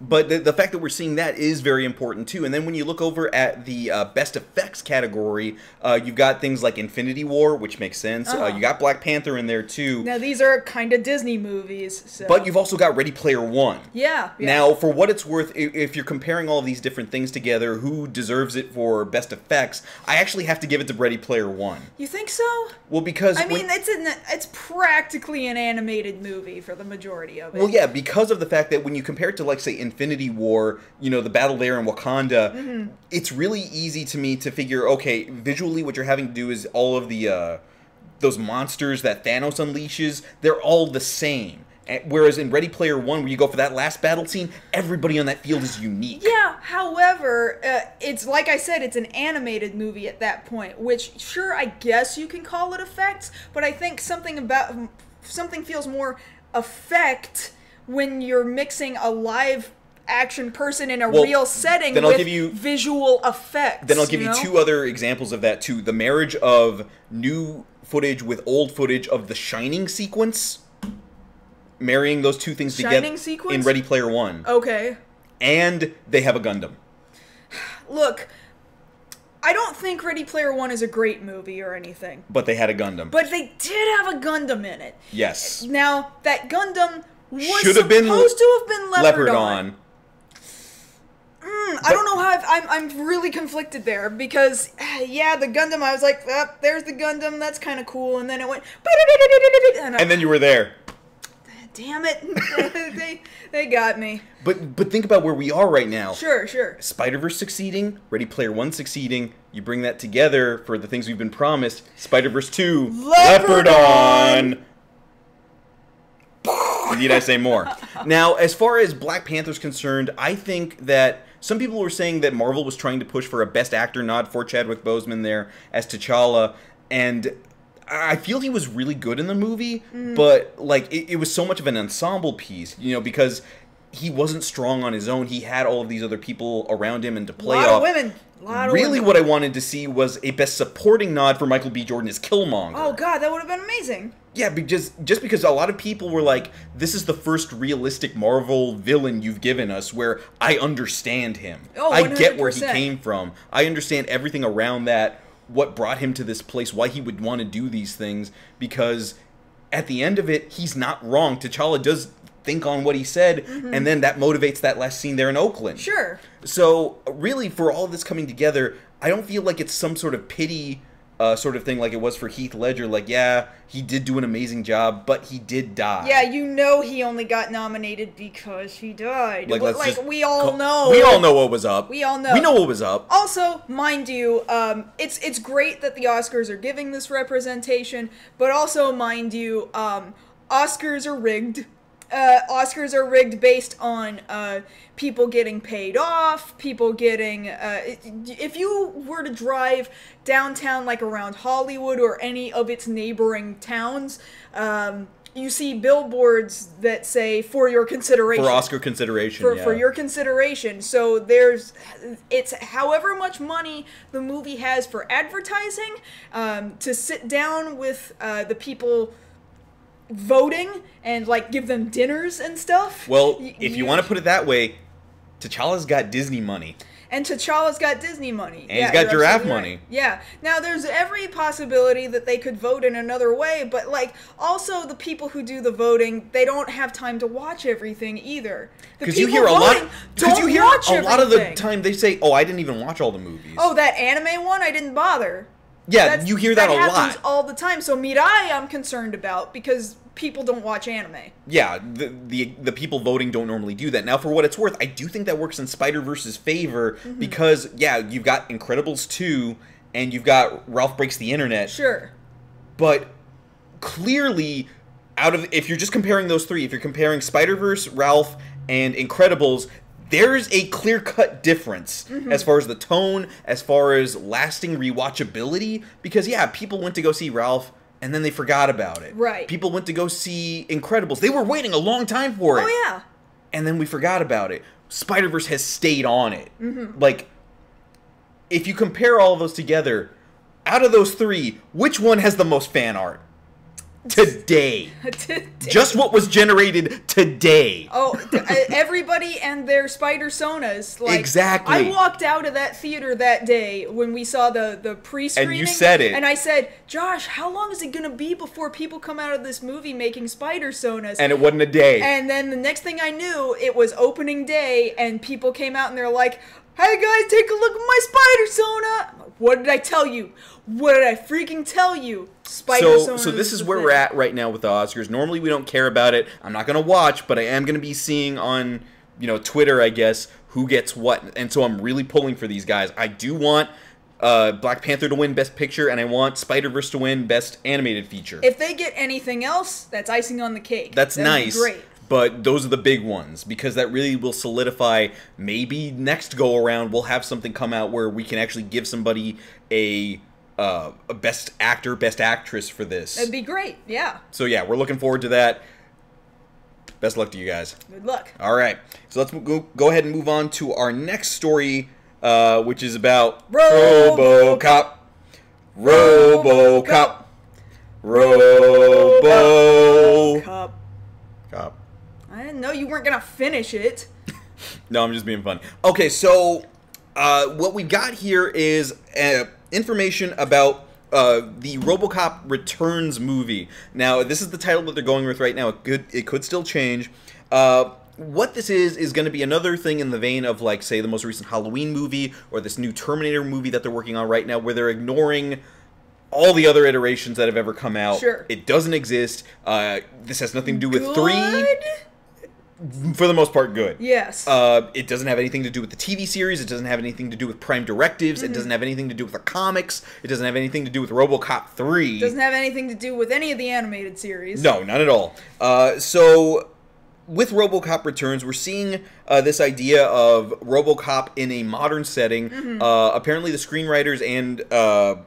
But the fact that we're seeing that is very important, too. And then when you look over at the Best Effects category, you've got things like Infinity War, which makes sense. You got Black Panther in there, too. Now, these are kind of Disney movies. So. But you've also got Ready Player One. Yeah. Now, for what it's worth, if you're comparing all of these different things together, who deserves it for Best Effects, I actually have to give it to Ready Player One. You think so? Well, because... I mean, it's practically an animated movie for the majority of it. Well, yeah, because of the fact that when you compare it to, like, say, Infinity War, you know, the battle there in Wakanda, it's really easy to me to figure, okay, visually what you're having to do is all of the, those monsters that Thanos unleashes, they're all the same. Whereas in Ready Player One, where you go for that last battle scene, everybody on that field is unique. Yeah, however, it's like I said, it's an animated movie at that point, which, sure, I guess you can call it effects, but I think something feels more effect when you're mixing a live action person in a real setting with visual effects. Then I'll give you two other examples of that, too. The marriage of new footage with old footage of the Shining sequence. Marrying those two things together in Ready Player One. Okay. And they have a Gundam. Look, I don't think Ready Player One is a great movie or anything. But they had a Gundam. But they did have a Gundam in it. Yes. Now, that Gundam was supposed to have been Leopardon. I don't know how I'm really conflicted there because, yeah, the Gundam, I was like, there's the Gundam, that's kind of cool, and then it went... And then you were there. Damn it. they got me. But think about where we are right now. Sure. Spider-Verse succeeding, Ready Player One succeeding, you bring that together for the things we've been promised, Spider-Verse 2, Leopardon! Need I say more? Now, as far as Black Panther's concerned, I think that some people were saying that Marvel was trying to push for a Best Actor nod for Chadwick Boseman there as T'Challa, and I feel he was really good in the movie, but like it was so much of an ensemble piece, you know, because he wasn't strong on his own. He had all of these other people around him and to play off. A lot of women. Really, what I wanted to see was a Best Supporting nod for Michael B. Jordan as Killmonger. Oh God, that would have been amazing. Yeah, just because a lot of people were like, this is the first realistic Marvel villain you've given us where I understand him. Oh, 100%. I get where he came from. I understand everything around that, what brought him to this place, why he would want to do these things, because at the end of it, he's not wrong. T'Challa does think on what he said, and then that motivates that last scene there in Oakland. Sure. So, really, for all of this coming together, I don't feel like it's some sort of pity sort of thing like it was for Heath Ledger. Like, yeah, he did do an amazing job, but he did die. Yeah, you know he only got nominated because he died. We all know. We all know what was up. We all know. We know what was up. Also, mind you, it's great that the Oscars are giving this representation, but also, mind you, Oscars are rigged. Oscars are rigged based on people getting paid off, people getting... if you were to drive downtown, like around Hollywood or any of its neighboring towns, you see billboards that say, for your consideration. For Oscar consideration, For your consideration. So it's however much money the movie has for advertising, to sit down with the people voting and like give them dinners and stuff. Well, if you want to put it that way, T'Challa's got Disney money. And T'Challa's got Disney money. And he's got giraffe money. Yeah. Now, there's every possibility that they could vote in another way, but, like, also the people who do the voting, they don't have time to watch everything either. Because you hear a lot of the time they say, oh, I didn't even watch all the movies. Oh, that anime one? I didn't bother. Yeah, you hear that a lot. That happens all the time. So Mirai I'm concerned about because people don't watch anime. Yeah, the people voting don't normally do that. Now, for what it's worth, I do think that works in Spider-Verse's favor because, yeah, you've got Incredibles 2 and you've got Ralph Breaks the Internet. Sure. But clearly, if you're just comparing those three, if you're comparing Spider-Verse, Ralph, and Incredibles, there's a clear-cut difference as far as the tone, as far as lasting rewatchability. Because, yeah, people went to go see Ralph, and then they forgot about it. Right. People went to go see Incredibles. They were waiting a long time for it. Oh, yeah. And then we forgot about it. Spider-Verse has stayed on it. Like, if you compare all of those together, out of those three, which one has the most fan art? Today. Just what was generated today. Oh, everybody and their spider sonas. Like, exactly. I walked out of that theater that day when we saw the pre-screening. And you said it. And I said, Josh, how long is it going to be before people come out of this movie making spider sonas? And it wasn't a day. And then the next thing I knew, it was opening day, and people came out and they're like, hey guys, take a look at my spider sona. What did I tell you? What did I freaking tell you? Spider Sona. So this is where we're at right now with the Oscars. Normally we don't care about it. I'm not going to watch, but I am going to be seeing on, Twitter, I guess, who gets what. And so I'm really pulling for these guys. I do want Black Panther to win Best Picture, and I want Spider-Verse to win Best Animated Feature. If they get anything else, that's icing on the cake. That'd nice. Great. But those are the big ones, because that really will solidify, maybe next go-around we'll have something come out where we can actually give somebody a Best Actor, Best Actress for this. That'd be great, yeah. So yeah, we're looking forward to that. Best luck to you guys. Good luck. All right, so let's go ahead and move on to our next story, which is about Robocop. Robocop. Robocop. I didn't know you weren't going to finish it. No, I'm just being fun. Okay, so what we got here is information about the Robocop Returns movie. Now, this is the title that they're going with right now. It could still change. What this is going to be another thing in the vein of, like, say, the most recent Halloween movie or this new Terminator movie that they're working on right now, where they're ignoring all the other iterations that have ever come out. Sure. It doesn't exist. This has nothing to do with 3. For the most part, good. Yes. It doesn't have anything to do with the TV series. It doesn't have anything to do with Prime Directives. It doesn't have anything to do with the comics. It doesn't have anything to do with Robocop 3. It doesn't have anything to do with any of the animated series. No, not at all. So, with Robocop Returns, we're seeing this idea of Robocop in a modern setting. Apparently, the screenwriters and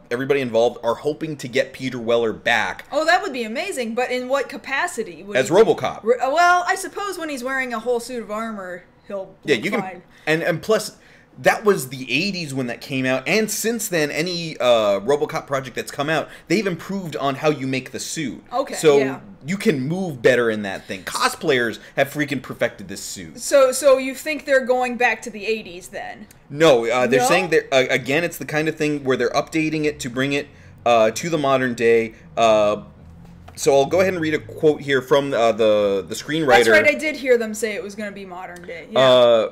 everybody involved are hoping to get Peter Weller back. Oh, that would be amazing, but in what capacity? As Robocop. Well, I suppose when he's wearing a whole suit of armor, he'll look fine. And plus, that was the 80s when that came out, and since then, any Robocop project that's come out, they've improved on how you make the suit. Okay, so you can move better in that thing. Cosplayers have freaking perfected this suit. So you think they're going back to the 80s then? No, they're saying that again, it's the kind of thing where they're updating it to bring it to the modern day. So I'll go ahead and read a quote here from the screenwriter. That's right, I did hear them say it was going to be modern day. Yeah.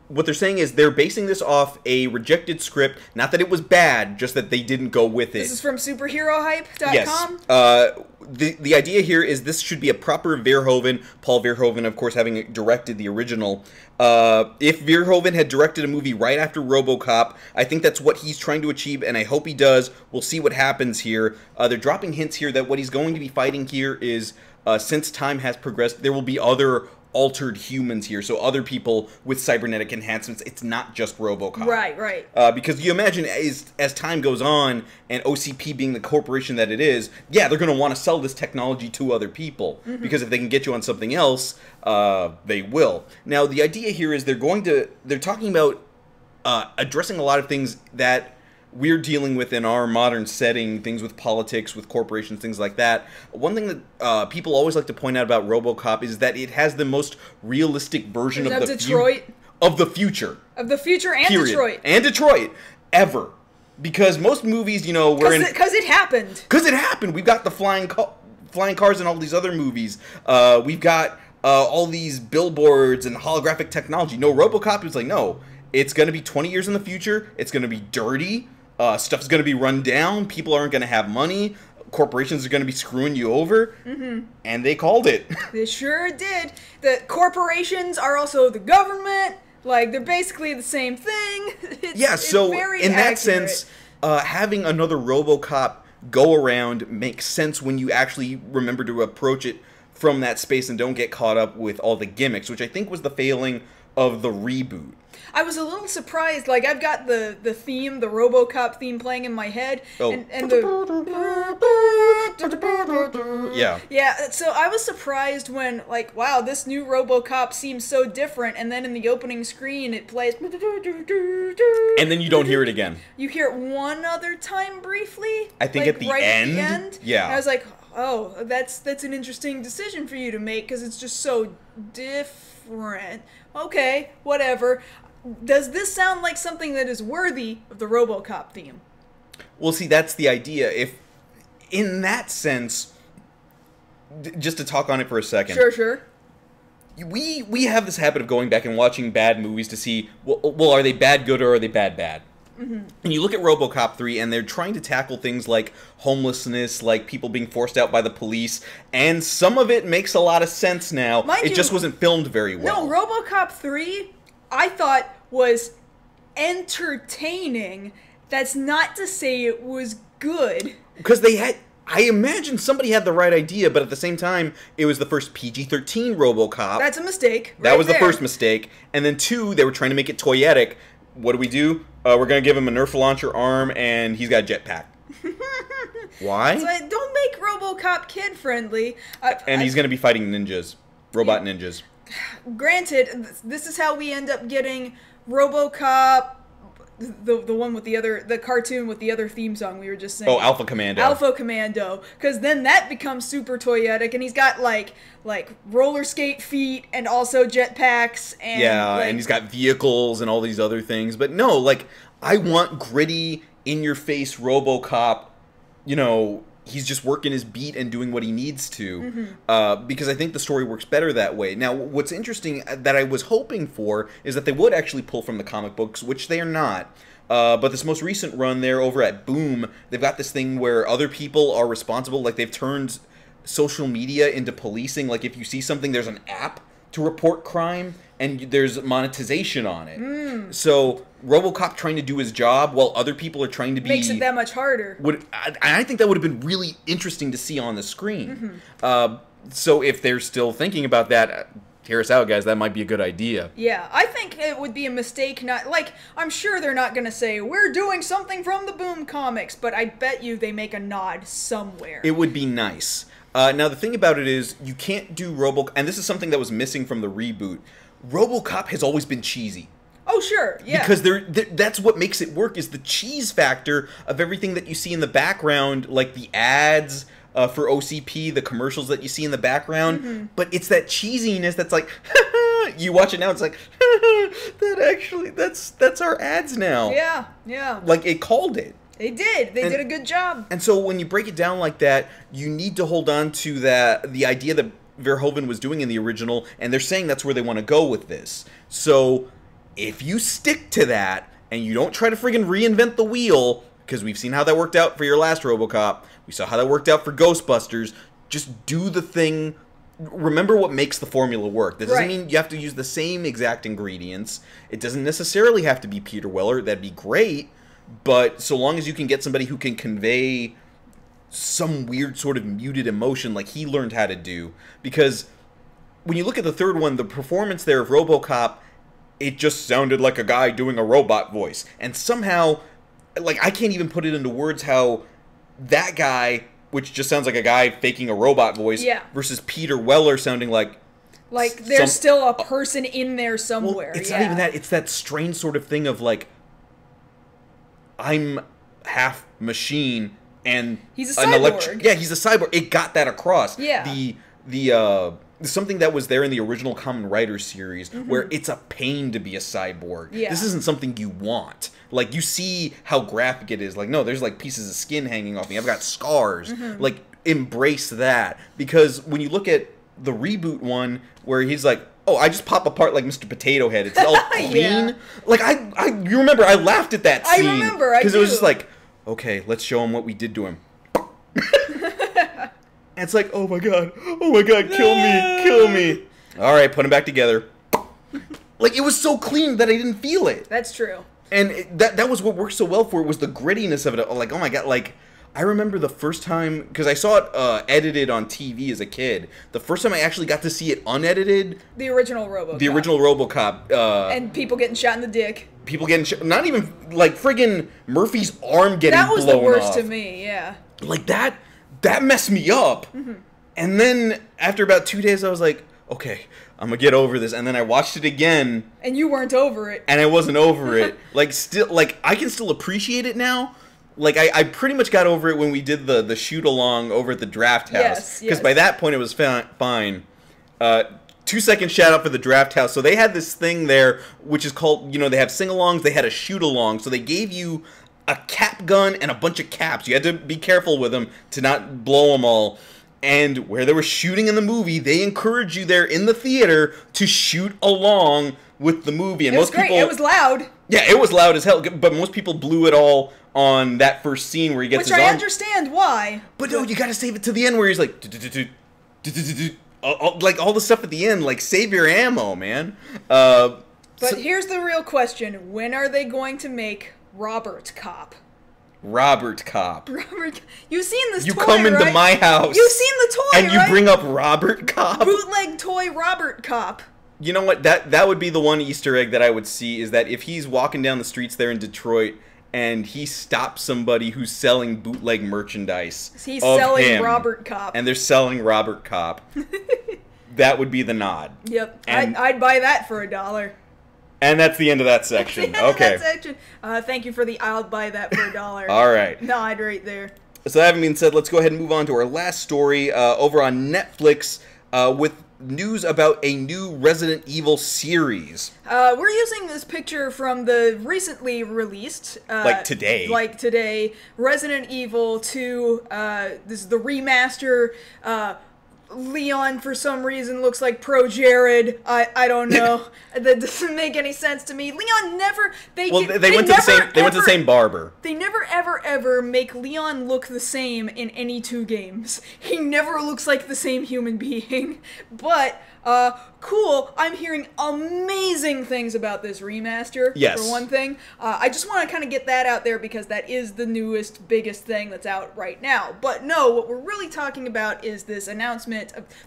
What they're saying is they're basing this off a rejected script. Not that it was bad, just that they didn't go with it. This is from superherohype.com? Yes. The idea here is this should be a proper Verhoeven. Paul Verhoeven, of course, having directed the original. If Verhoeven had directed a movie right after RoboCop, I think that's what he's trying to achieve, and I hope he does. We'll see what happens here. They're dropping hints here that what he's going to be fighting here is, since time has progressed, there will be other altered humans here, so other people with cybernetic enhancements. It's not just RoboCop. Right. Because you imagine as time goes on, and OCP being the corporation that it is, yeah, they're going to want to sell this technology to other people. Because if they can get you on something else, they will. Now, the idea here is they're talking about addressing a lot of things that we're dealing with in our modern setting, things with politics, with corporations, things like that. One thing that people always like to point out about RoboCop is that it has the most realistic version of the Detroit. Of the future. Of the future and period. Detroit. And Detroit. Ever. Because most movies, you know, we're in... Because it happened. Because it happened. We've got the flying cars in all these other movies. We've got all these billboards and holographic technology. No, RoboCop is like, no, it's going to be 20 years in the future. It's going to be dirty. Stuff's going to be run down. People aren't going to have money. Corporations are going to be screwing you over. Mm-hmm. And they called it. They sure did. The corporations are also the government. Like, they're basically the same thing. So very in that accurate. sense, having another RoboCop go around makes sense when you actually remember to approach it from that space and don't get caught up with all the gimmicks, which I think was the failing of the reboot. I was a little surprised. Like, I've got the theme, the RoboCop theme playing in my head. Oh. And the... Yeah. Yeah, so I was surprised when, like, wow, this new RoboCop seems so different, and then in the opening screen it plays... And then you don't hear it again. You hear it one other time briefly? I think like, at the right end? At the end? Yeah. And I was like, oh, that's an interesting decision for you to make, because it's just so different. Okay, whatever. Does this sound like something that is worthy of the RoboCop theme? Well, see, that's the idea. If, in that sense, just to talk on it for a second. Sure. We have this habit of going back and watching bad movies to see, well, are they bad good or are they bad bad? Mm-hmm. And you look at RoboCop 3, and they're trying to tackle things like homelessness, like people being forced out by the police, and some of it makes a lot of sense now. It just wasn't filmed very well. No, RoboCop 3, I thought, was entertaining. That's not to say it was good. Because I imagine somebody had the right idea, but at the same time, it was the first PG-13 RoboCop. That's a mistake. That was the first mistake. And then 2, they were trying to make it toyetic. What do? We're going to give him a Nerf launcher arm, and he's got a jetpack. Why? So don't make RoboCop kid-friendly. And he's going to be fighting ninjas. Robot ninjas. Granted, this is how we end up getting RoboCop, the one with the cartoon with the other theme song we were just saying. Oh, Alpha Commando. Alpha Commando, because then that becomes super toyetic, and he's got like roller skate feet and also jetpacks and and he's got vehicles and all these other things. But no, like, I want gritty, in-your-face RoboCop. You know, he's just working his beat and doing what he needs to, because I think the story works better that way. Now, what's interesting that I was hoping for is that they would actually pull from the comic books, which they are not. But this most recent run there over at Boom, they've got this thing where other people are responsible. Like, they've turned social media into policing. Like, if you see something, there's an app to report crime, and there's monetization on it. So RoboCop trying to do his job while other people are trying to be... Makes it that much harder. I think that would have been really interesting to see on the screen. So if they're still thinking about that, hear us out, guys. That might be a good idea. Yeah, I think it would be a mistake not... Like, I'm sure they're not going to say, we're doing something from the Boom comics, but I bet you they make a nod somewhere. It would be nice. Now, the thing about it is, you can't do RoboCop... And this is something that was missing from the reboot. RoboCop has always been cheesy. Oh, sure, yeah. Because that's what makes it work, is the cheese factor of everything that you see in the background, like the ads for OCP, the commercials that you see in the background. But it's that cheesiness that's like, you watch it now, it's like, that's our ads now. Yeah. Like, it called it. They did. They did a good job. And so when you break it down like that, you need to hold on to the idea that Verhoeven was doing in the original, and they're saying that's where they want to go with this. So if you stick to that, and you don't try to friggin' reinvent the wheel, because we've seen how that worked out for your last RoboCop, we saw how that worked out for Ghostbusters, just do the thing. Remember what makes the formula work. That doesn't mean you have to use the same exact ingredients. It doesn't necessarily have to be Peter Weller. That'd be great. But so long as you can get somebody who can convey some weird sort of muted emotion like he learned how to do. Because when you look at the third one, the performance there of RoboCop, it just sounded like a guy doing a robot voice. And somehow, like, I can't even put it into words how that guy, which just sounds like a guy faking a robot voice, versus Peter Weller sounding like... Like, there's still a person in there somewhere. Well, it's not even that. It's that strange sort of thing of, like, I'm half machine and he's a cyborg. Yeah, he's a cyborg. It got that across. Yeah. The something that was there in the original Kamen Rider series, where it's a pain to be a cyborg. Yeah. This isn't something you want. Like, you see how graphic it is. Like, no, there's like pieces of skin hanging off me. I've got scars. Like, embrace that. Because when you look at the reboot one, where he's like, oh, I just pop apart like Mr. Potato Head. It's all clean. Yeah. Like, you remember, I laughed at that scene. I remember, because it was just like, okay, let's show him what we did to him. And it's like, oh my god, kill me. All right, put him back together. Like, it was so clean that I didn't feel it. That's true. And that was what worked so well for it, was the grittiness of it. Like, oh my god, like, I remember the first time, because I saw it edited on TV as a kid. The first time I actually got to see it unedited. The original Robocop. The original Robocop. And people getting shot in the dick. People getting shot. Not even, like, friggin' Murphy's arm getting blown off. That was the worst to me, yeah. Like, that messed me up. And then, after about 2 days, I was like, okay, I'm gonna get over this. And then I watched it again. And you weren't over it. And I wasn't over it. Like, still, like, I can still appreciate it now. Like, I pretty much got over it when we did the shoot-along over at the Draft House. Yes, because by that point, it was fine. 2-second shout-out for the Draft House. So they had this thing there, which is called, you know, they have sing-alongs, they had a shoot-along. So they gave you a cap gun and a bunch of caps. You had to be careful with them to not blow them all. And where they were shooting in the movie, they encouraged you there in the theater to shoot along with the movie. And it was great. It was loud. Yeah, it was loud as hell. But most people blew it all on that first scene where he gets his arm. Which I understand why. But no, you gotta save it to the end where he's like... Like, all the stuff at the end. Like, save your ammo, man. But here's the real question. When are they going to make Robert Cop? Robert Cop. You've seen this toy, right? You come into my house. You've seen the toy, and you bring up Robert Cop? Bootleg toy Robert Cop. You know what? That would be the one Easter egg that I would see, is that if he's walking down the streets there in Detroit and he stops somebody who's selling bootleg merchandise. He's selling Robert Cop. And they're selling Robert Cop. That would be the nod. Yep. I'd buy that for $1. And that's the end of that section. Okay. Thank you for the I'll buy that for $1. All right. Nod right there. So that having been said, let's go ahead and move on to our last story over on Netflix with news about a new Resident Evil series. We're using this picture from the recently released... like today, Resident Evil 2. This is the remaster. Leon, for some reason, looks like Pro Jared. I don't know. That doesn't make any sense to me. Leon never... They went to the same barber. They never, ever make Leon look the same in any two games. He never looks like the same human being. But, cool. I'm hearing amazing things about this remaster, yes, for one thing. I just want to kind of get that out there because that is the newest, biggest thing that's out right now. But no, what we're really talking about is this announcement.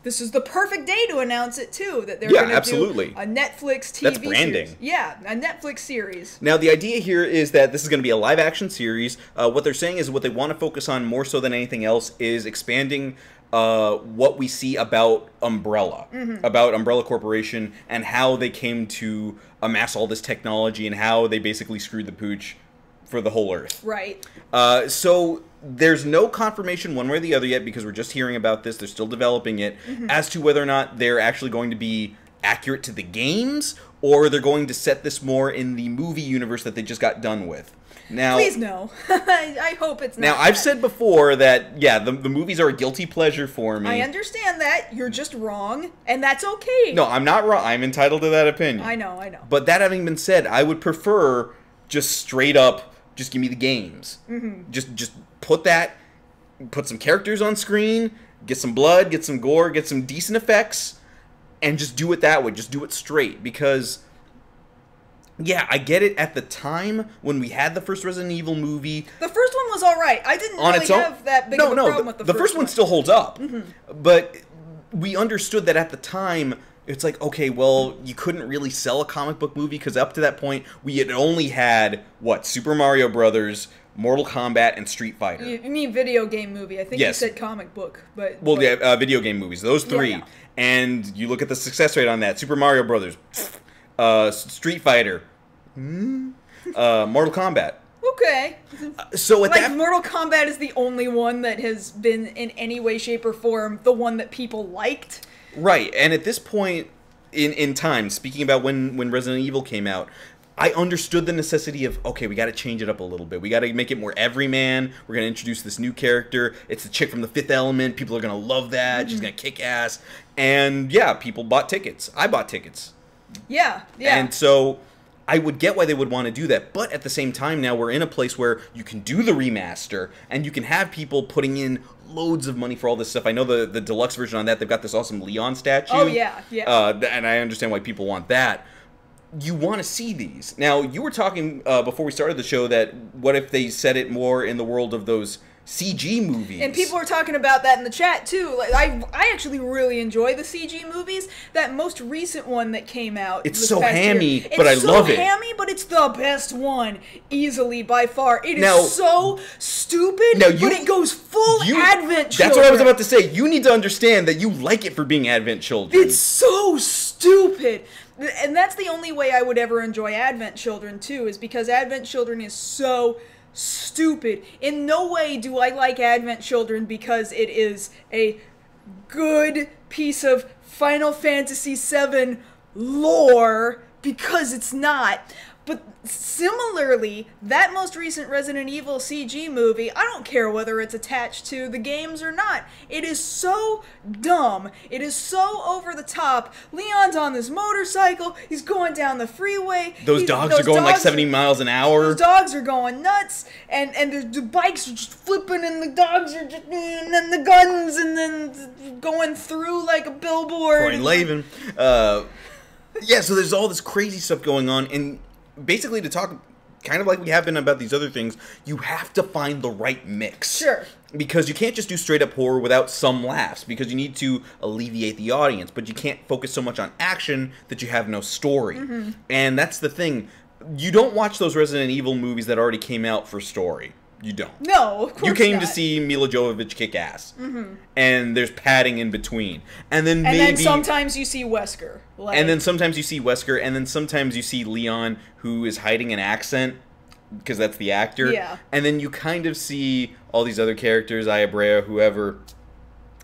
This is the perfect day to announce it, too, that they're going to do a Netflix TV That's branding. series. Yeah, a Netflix series. Now, the idea here is that this is going to be a live-action series. What they're saying is what they want to focus on more so than anything else is expanding what we see about Umbrella, about Umbrella Corporation, and how they came to amass all this technology and how they basically screwed the pooch for the whole Earth. Right. So there's no confirmation one way or the other yet because we're just hearing about this. They're still developing it as to whether or not they're actually going to be accurate to the games or they're going to set this more in the movie universe that they just got done with. Now, please no. I hope it's not. Now, I've said before that, yeah, the movies are a guilty pleasure for me. I understand that. You're just wrong, and that's okay. No, I'm not wrong. I'm entitled to that opinion. I know. But that having been said, I would prefer just straight up, just give me the games. Just put some characters on screen, get some blood, get some gore, get some decent effects, and just do it that way. Just do it straight, because... yeah, I get it at the time when we had the first Resident Evil movie. The first one was alright. I didn't really have that big of a problem with the first one. The first one still holds up. But we understood that at the time, it's like, okay, well, you couldn't really sell a comic book movie because up to that point, we had only had, what, Super Mario Brothers, Mortal Kombat, and Street Fighter. You mean video game movie. I think you said comic book. Yeah, video game movies. Those three. Yeah. And you look at the success rate on that. Super Mario Brothers, Street Fighter, Mortal Kombat. Okay. So at like, that... Mortal Kombat is the only one that has been, in any way, shape, or form, the one that people liked. Right, and at this point in time, speaking about when Resident Evil came out, I understood the necessity of, okay, we got to change it up a little bit. We got to make it more everyman. We're going to introduce this new character. It's the chick from the Fifth Element. People are going to love that. She's going to kick ass. And yeah, people bought tickets. I bought tickets. Yeah, yeah. And so I would get why they would want to do that. But at the same time now, we're in a place where you can do the remaster and you can have people putting in loads of money for all this stuff. I know the deluxe version on that, they've got this awesome Leon statue. Oh, yeah, yeah. And I understand why people want that. You want to see these. Now, you were talking before we started the show that what if they set it more in the world of those CG movies? And people were talking about that in the chat, too. Like, I actually really enjoy the CG movies. That most recent one that came out. It's so hammy, but I love it. It's so hammy, but it's the best one, easily, by far. It is so stupid, but it goes full Advent Children. That's what I was about to say. You need to understand that you like it for being Advent Children. It's so stupid. And that's the only way I would ever enjoy Advent Children, too, is because Advent Children is so stupid. In no way do I like Advent Children because it is a good piece of Final Fantasy VII lore, because it's not. But similarly, that most recent Resident Evil CG movie, I don't care whether it's attached to the games or not. It is so dumb. It is so over the top. Leon's on this motorcycle. He's going down the freeway. Those dogs are going like 70 miles an hour. Those dogs are going nuts. And the bikes are just flipping, and the dogs are just... And then the guns, and then going through like a billboard. Brian Laven. Yeah, so there's all this crazy stuff going on, and... basically, to talk kind of like we have been about these other things, you have to find the right mix. Sure. Because you can't just do straight up horror without some laughs, because you need to alleviate the audience, but you can't focus so much on action that you have no story. And that's the thing. You don't watch those Resident Evil movies that already came out for story. You don't. No, of course You came not. to see Mila Jovovich kick ass. And there's padding in between. And then then sometimes you see Wesker. Like... And then sometimes you see Wesker, and then sometimes you see Leon, who is hiding an accent, because that's the actor. Yeah. And then you kind of see all these other characters, Aya Brea, whoever,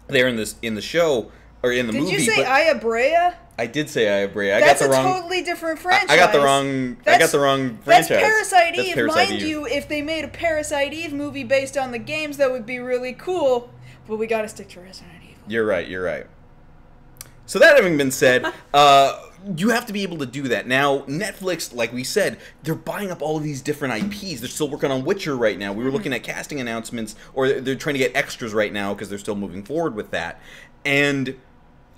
there in the show, or in the movie. Did you say Aya Brea? I did say Aya Brea. That's a totally different franchise. I got the wrong franchise. That's Parasite Eve. Parasite Mind Eve. you, if they made a Parasite Eve movie based on the games, that would be really cool. But we gotta stick to Resident Evil. You're right. So that having been said, you have to be able to do that. Now, Netflix, like we said, they're buying up all of these different IPs. They're still working on Witcher right now. We were looking at casting announcements, or they're trying to get extras right now because they're still moving forward with that. And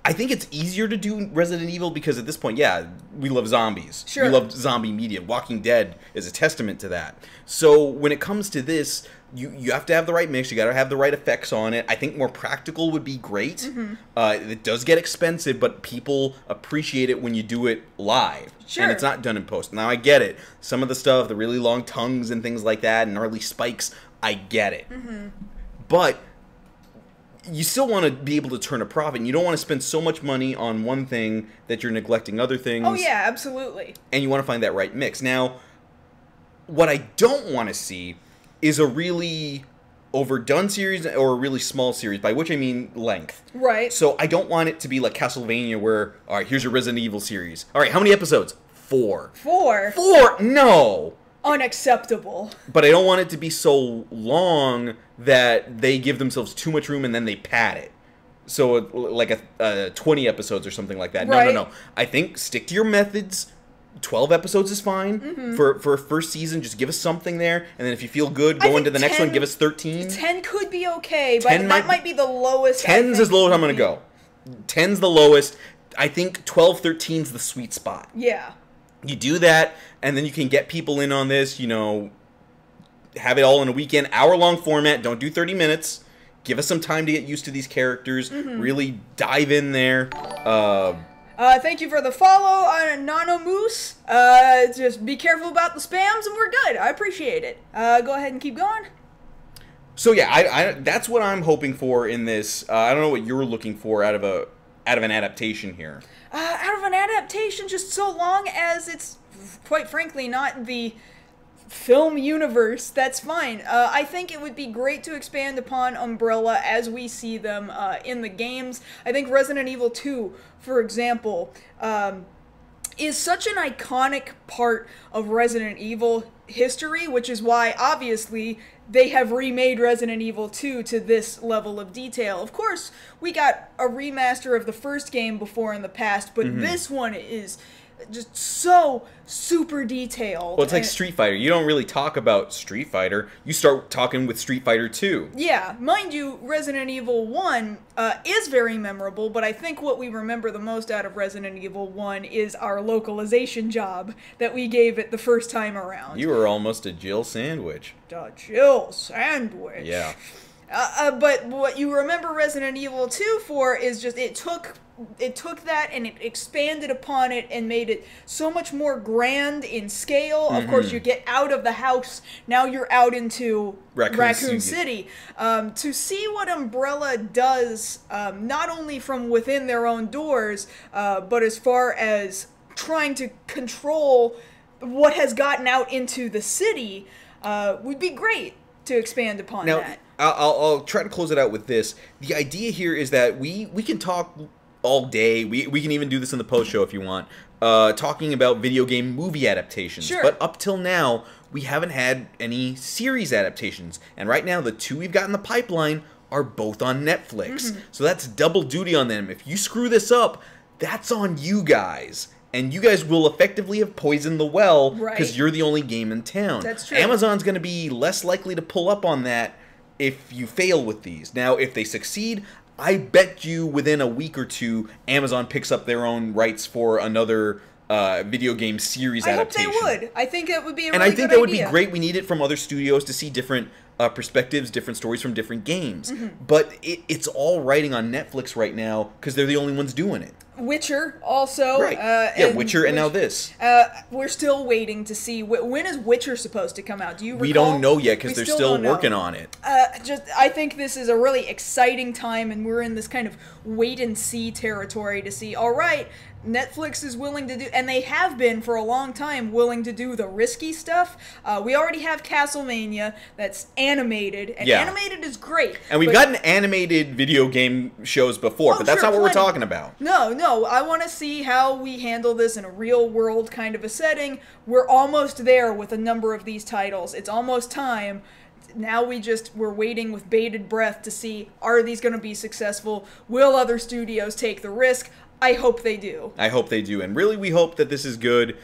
I think it's easier to do Resident Evil because at this point, yeah, we love zombies. Sure. We love zombie media. Walking Dead is a testament to that. So when it comes to this, you have to have the right mix. You got to have the right effects on it. I think more practical would be great. It does get expensive, but people appreciate it when you do it live. Sure. And it's not done in post. Now, I get it. Some of the stuff, the really long tongues and things like that, and gnarly spikes, I get it. But you still want to be able to turn a profit, and you don't want to spend so much money on one thing that you're neglecting other things. Oh, yeah, absolutely. And you want to find that right mix. Now, what I don't want to see is a really overdone series or a really small series, by which I mean length. Right. So I don't want it to be like Castlevania where, all right, here's your Resident Evil series. All right, how many episodes? 4. 4? 4? No! Unacceptable. But I don't want it to be so long that they give themselves too much room and then they pad it. So like a 20 episodes or something like that. Right. No. I think stick to your methods. 12 episodes is fine for a first season. Just give us something there, and then if you feel good, go into the next one. Give us 13. 10 could be okay, but that might be the lowest. 10's as low as I'm gonna go. 10's the lowest. I think 12, 13's the sweet spot. Yeah. You do that, and then you can get people in on this. You know, have it all in a weekend, hour-long format. Don't do 30 minutes. Give us some time to get used to these characters. Really dive in there. Thank you for the follow on Nano Moose. Just be careful about the spams, and we're good. I appreciate it. Go ahead and keep going. So yeah, I that's what I'm hoping for in this. I don't know what you're looking for out of an adaptation here. Out of an adaptation, just so long as it's, quite frankly, not the film universe, that's fine. I think it would be great to expand upon Umbrella as we see them in the games. I think Resident Evil 2, for example, is such an iconic part of Resident Evil history, which is why, obviously, they have remade Resident Evil 2 to this level of detail. Of course, we got a remaster of the first game before in the past, but this one is just so super detailed. Well, it's like Street Fighter. You don't really talk about Street Fighter. You start talking with Street Fighter 2. Yeah, mind you, Resident Evil 1 is very memorable, but I think what we remember the most out of Resident Evil 1 is our localization job that we gave it the first time around. You were almost a Jill sandwich. The Jill sandwich. Yeah. But what you remember Resident Evil 2 for is just it took that and it expanded upon it and made it so much more grand in scale. Of course, you get out of the house, now you're out into Raccoon City. To see what Umbrella does, not only from within their own doors, but as far as trying to control what has gotten out into the city, would be great to expand upon that. I'll try to close it out with this. The idea here is that we can talk all day. We can even do this in the post show if you want. Talking about video game movie adaptations. Sure. But up till now, we haven't had any series adaptations. And right now, the two we've got in the pipeline are both on Netflix. So that's double duty on them. If you screw this up, that's on you guys. And you guys will effectively have poisoned the well because you're the only game in town. That's true. Amazon's going to be less likely to pull up on that if you fail with these. Now, if they succeed, I bet you within a week or two, Amazon picks up their own rights for another video game series adaptation. I hope they would. I think it would be a really And I think good that would idea. be great. We need it from other studios to see different perspectives, different stories from different games. But it's all writing on Netflix right now because they're the only ones doing it. Witcher also. Right. Witcher and now this. We're still waiting to see when is Witcher supposed to come out. Do you recall? We don't know yet because they're still working on it. I think this is a really exciting time, and we're in this kind of wait and see territory to see. All right, Netflix is willing to do, and they have been for a long time willing to do the risky stuff. We already have Castlevania that's animated, and animated is great. And we've gotten animated video game shows before, but that's not what we're talking about. No, I want to see how we handle this in a real world kind of a setting. We're almost there with a number of these titles. It's almost time. Now we're waiting with bated breath to see, are these going to be successful? Will other studios take the risk? I hope they do. I hope they do. And really, we hope that this is good.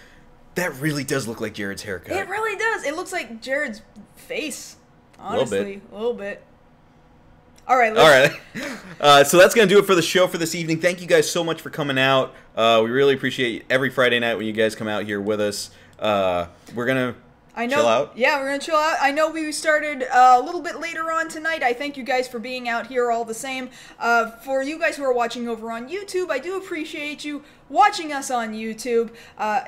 That really does look like Jared's haircut. It really does. It looks like Jared's face. Honestly. A little bit. All right. So that's going to do it for the show for this evening. Thank you guys so much for coming out. We really appreciate every Friday night when you guys come out here with us. We're going to chill out. Yeah, we're going to chill out. I know we started a little bit later on tonight. I thank you guys for being out here all the same. For you guys who are watching over on YouTube, I do appreciate you watching us on YouTube.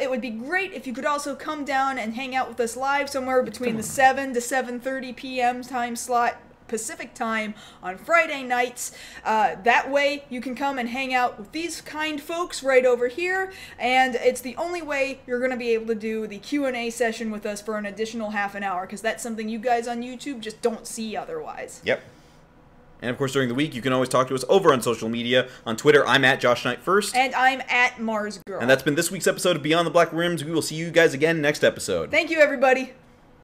It would be great if you could also come down and hang out with us live somewhere between the 7 to 7:30 p.m. time slot Pacific time on Friday nights. That way you can come and hang out with these kind folks right over here, and it's the only way you're going to be able to do the Q&A session with us for an additional half an hour, because that's something you guys on YouTube just don't see otherwise. Yep. And of course, during the week, you can always talk to us over on social media. On Twitter, I'm at Josh Knight First. And I'm at MarsGirl. And that's been this week's episode of Beyond the Black Rims. We will see you guys again next episode. Thank you, everybody.